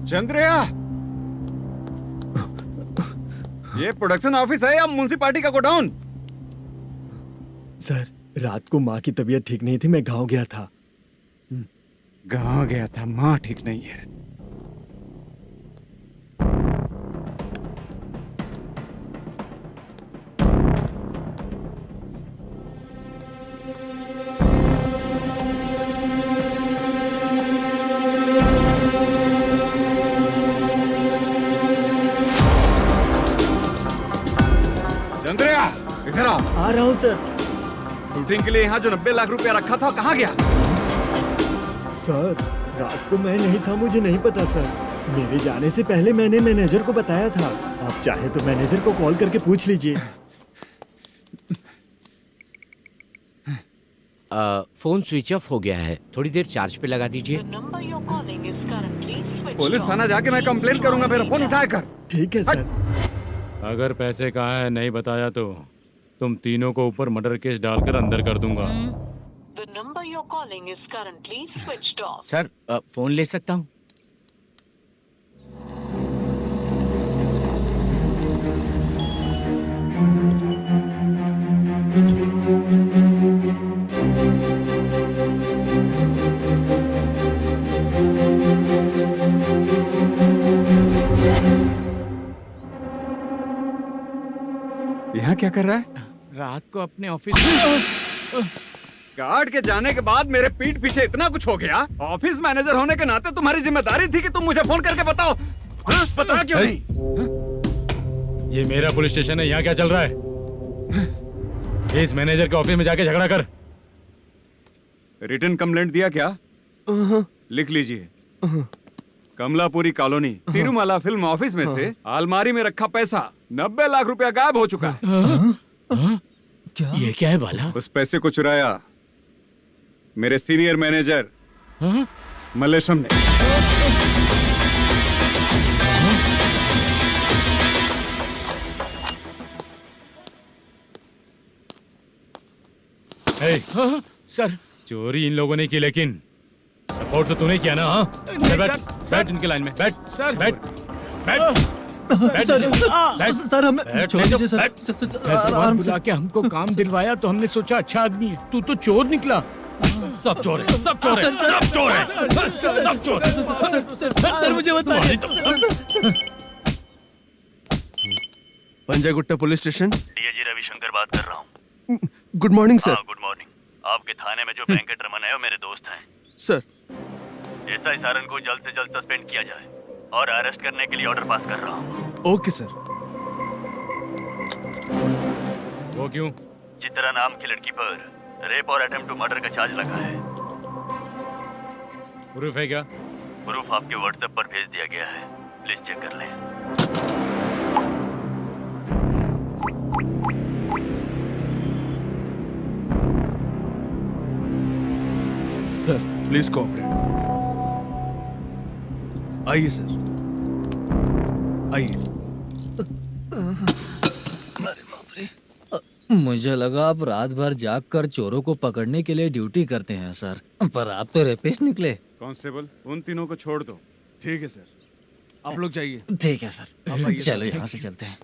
चंद्रया, ये प्रोडक्शन ऑफिस है या म्युनिसिपालिटी का गोडाउन? सर रात को माँ की तबीयत ठीक नहीं थी, मैं गांव गया था। गांव गया था, माँ ठीक नहीं है। सर। शूटिंग के लिए यहाँ जो 90 लाख रुपया रखा था कहाँ गया? सर रात को मैं नहीं था, मुझे नहीं पता सर। मेरे जाने से पहले मैंने मैनेजर को बताया था। आप चाहे तो मैनेजर को कॉल करके पूछ लीजिए। फोन स्विच ऑफ हो गया है, थोड़ी देर चार्ज पे लगा दीजिए। पुलिस थाना जाके मैं कंप्लेन करूंगा, मेरा फोन उठाया कर। ठीक है सर। अगर पैसे कहाँ है नहीं बताया तो तुम तीनों को ऊपर मर्डर केस डालकर अंदर कर दूंगा। सर फोन ले सकता हूँ? यहाँ क्या कर रहा है? रात को अपने ऑफिस गार्ड के जाने के बाद मेरे पीठ पीछे इतना कुछ हो गया। ऑफिस मैनेजर होने के नाते तुम्हारी जिम्मेदारी थी कि तुम मुझे फोन करके बताओ। हाँ? पता क्यों नहीं? ये मेरा पुलिस स्टेशन है, यहाँ क्या चल रहा है? इस मैनेजर के ऑफिस में जाके झगड़ा कर। रिटन कंप्लेंट दिया क्या? लिख लीजिए। Kamalapuri colony Tirumala film office में से अलमारी में रखा पैसा 90 लाख रुपया गायब हो चुका है। क्या? ये क्या है बाला? उस पैसे को चुराया मेरे सीनियर मैनेजर मल्लेशम ने। सर चोरी इन लोगों ने की, लेकिन सपोर्ट तो तूने किया ना? हाँ बैठ इनके लाइन में, बैठ सर, बैठ बैठ सर हमें छोड़ दीजिए सर। बुला के हमको काम दिलवाया तो हमने सोचा अच्छा आदमी है, तू तो चोर निकला। सब चोर है, सब चोर है, सब चोर है, सब चोर है। सर मुझे बताइए। Panjagutta police station. DIG Ravishankar बात कर रहा हूँ। Good morning sir. Good morning. आपके थाने में जो वेंकट रमन है वो मेरे दोस्त हैं। सर एसआई सारन को जल्द से जल्द सस्पेंड किया जाए और अरेस्ट करने के लिए ऑर्डर पास कर रहा हूँ। Okay sir. वो क्यों? चित्रा नाम की लड़की पर रेप और अटेम्प्ट टू मर्डर का चार्ज लगा है। प्रूफ है क्या? प्रूफ आपके व्हाट्सएप पर भेज दिया गया है, प्लीज चेक कर लें। Sir please cooperate. आइए सर, आइए। अरे बाप रे, मुझे लगा आप रात भर जाग कर चोरों को पकड़ने के लिए ड्यूटी करते हैं सर, पर आप तो रेपिस्ट निकले। कांस्टेबल उन तीनों को छोड़ दो। ठीक है सर, आप लोग जाइए। ठीक है सर, आप आइए चलो सर। यहाँ से चलते हैं।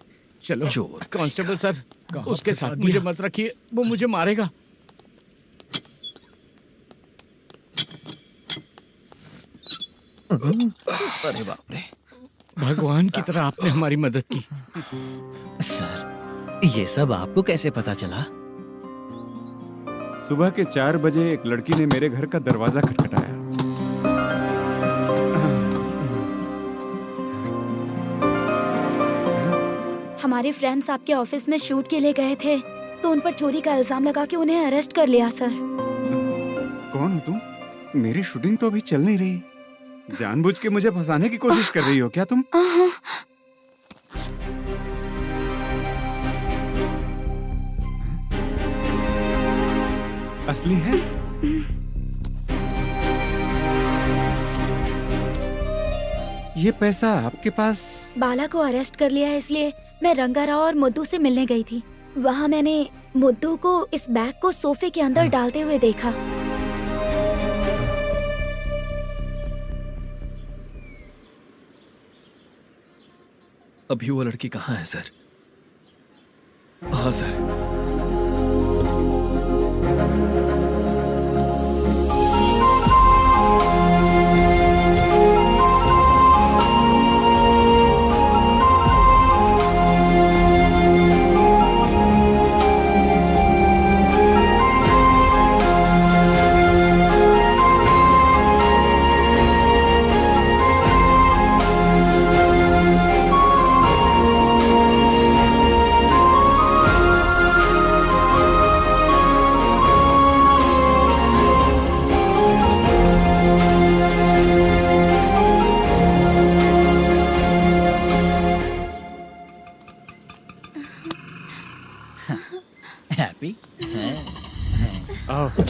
चलो चोर कांस्टेबल सर, उसके साथ मुझे मत रखिए, वो मुझे मारेगा। अरे बाप रे, भगवान की तरह आपने हमारी मदद की। सर ये सब आपको कैसे पता चला? सुबह के 4 बजे एक लड़की ने मेरे घर का दरवाजा खटखटाया। हमारे फ्रेंड्स आपके ऑफिस में शूट के लिए गए थे तो उन पर चोरी का इल्जाम लगा के उन्हें अरेस्ट कर लिया सर। कौन हो तुम? मेरी शूटिंग तो अभी चल नहीं रही। जानबूझ के मुझे फंसाने की कोशिश कर रही हो क्या तुम? असली है? ये पैसा आपके पास? बाला को अरेस्ट कर लिया है इसलिए मैं रंगाराव और मुद्दू से मिलने गई थी। वहाँ मैंने मुद्दू को इस बैग को सोफे के अंदर डालते हुए देखा। अभी वो लड़की कहाँ है सर? हाँ सर।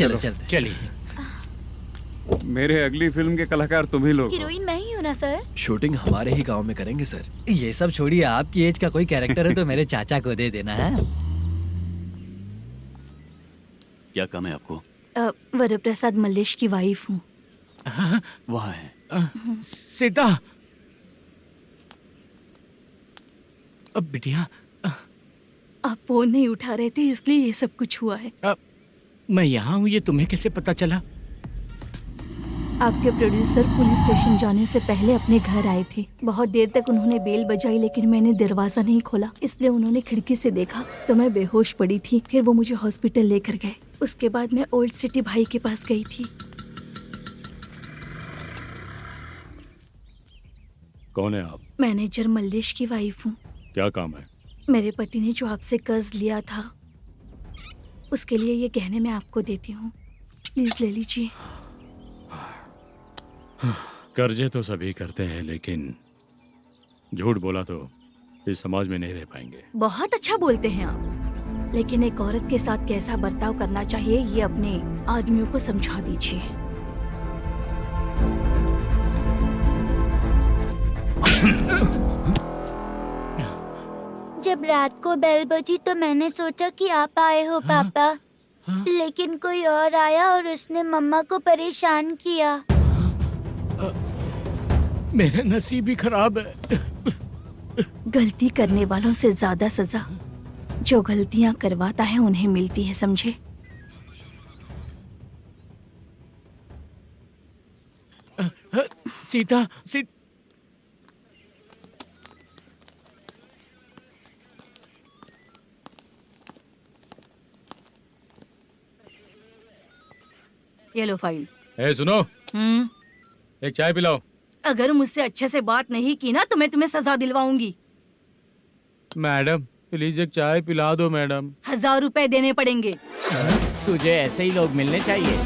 चलो चलते। चलिए। मेरे अगली फिल्म के कलाकार तुम ही लोग हो। हीरोइन मैं ही हूँ ना सर। शूटिंग हमारे ही गांव में करेंगे सर। ये सब छोड़िए, आपकी एज का कोई कैरेक्टर है तो मेरे चाचा को दे देना है। क्या काम है आपको? वरप्रसाद मल्लेश की वाइफ हूँ। वहाँ है। सीता। अब बिटिया आप फोन नहीं उठा रहे थे इसलिए ये सब कुछ हुआ है। मैं यहाँ हूँ, ये तुम्हें कैसे पता चला? आपके प्रोड्यूसर पुलिस स्टेशन जाने से पहले अपने घर आए थे। बहुत देर तक उन्होंने बेल बजाई लेकिन मैंने दरवाजा नहीं खोला, इसलिए उन्होंने खिड़की से देखा तो मैं बेहोश पड़ी थी। फिर वो मुझे हॉस्पिटल लेकर गए। उसके बाद मैं ओल्ड सिटी भाई के पास गई थी। कौन है आप? मैनेजर मल्लेश की वाइफ हूँ। क्या काम है? मेरे पति ने जो आपसे कर्ज लिया था उसके लिए ये गहने मैं आपको देती हूँ, प्लीज ले लीजिए। कर्जे तो सभी करते हैं, लेकिन झूठ बोला तो इस समाज में नहीं रह पाएंगे। बहुत अच्छा बोलते हैं आप, लेकिन एक औरत के साथ कैसा बर्ताव करना चाहिए ये अपने आदमियों को समझा दीजिए। जब रात को बेल बजी तो मैंने सोचा कि आप आए हो पापा, लेकिन कोई और आया और उसने मम्मा को परेशान किया। मेरा नसीब ही खराब है। गलती करने वालों से ज्यादा सजा जो गलतियां करवाता है उन्हें मिलती है, समझे? सीता, ये लो फाइल। ए सुनो, एक चाय पिलाओ। अगर मुझसे अच्छे से बात नहीं की ना तो मैं तुम्हें सजा दिलवाऊंगी। मैडम प्लीज एक चाय पिला दो मैडम। 1000 रुपए देने पड़ेंगे। तुझे ऐसे ही लोग मिलने चाहिए।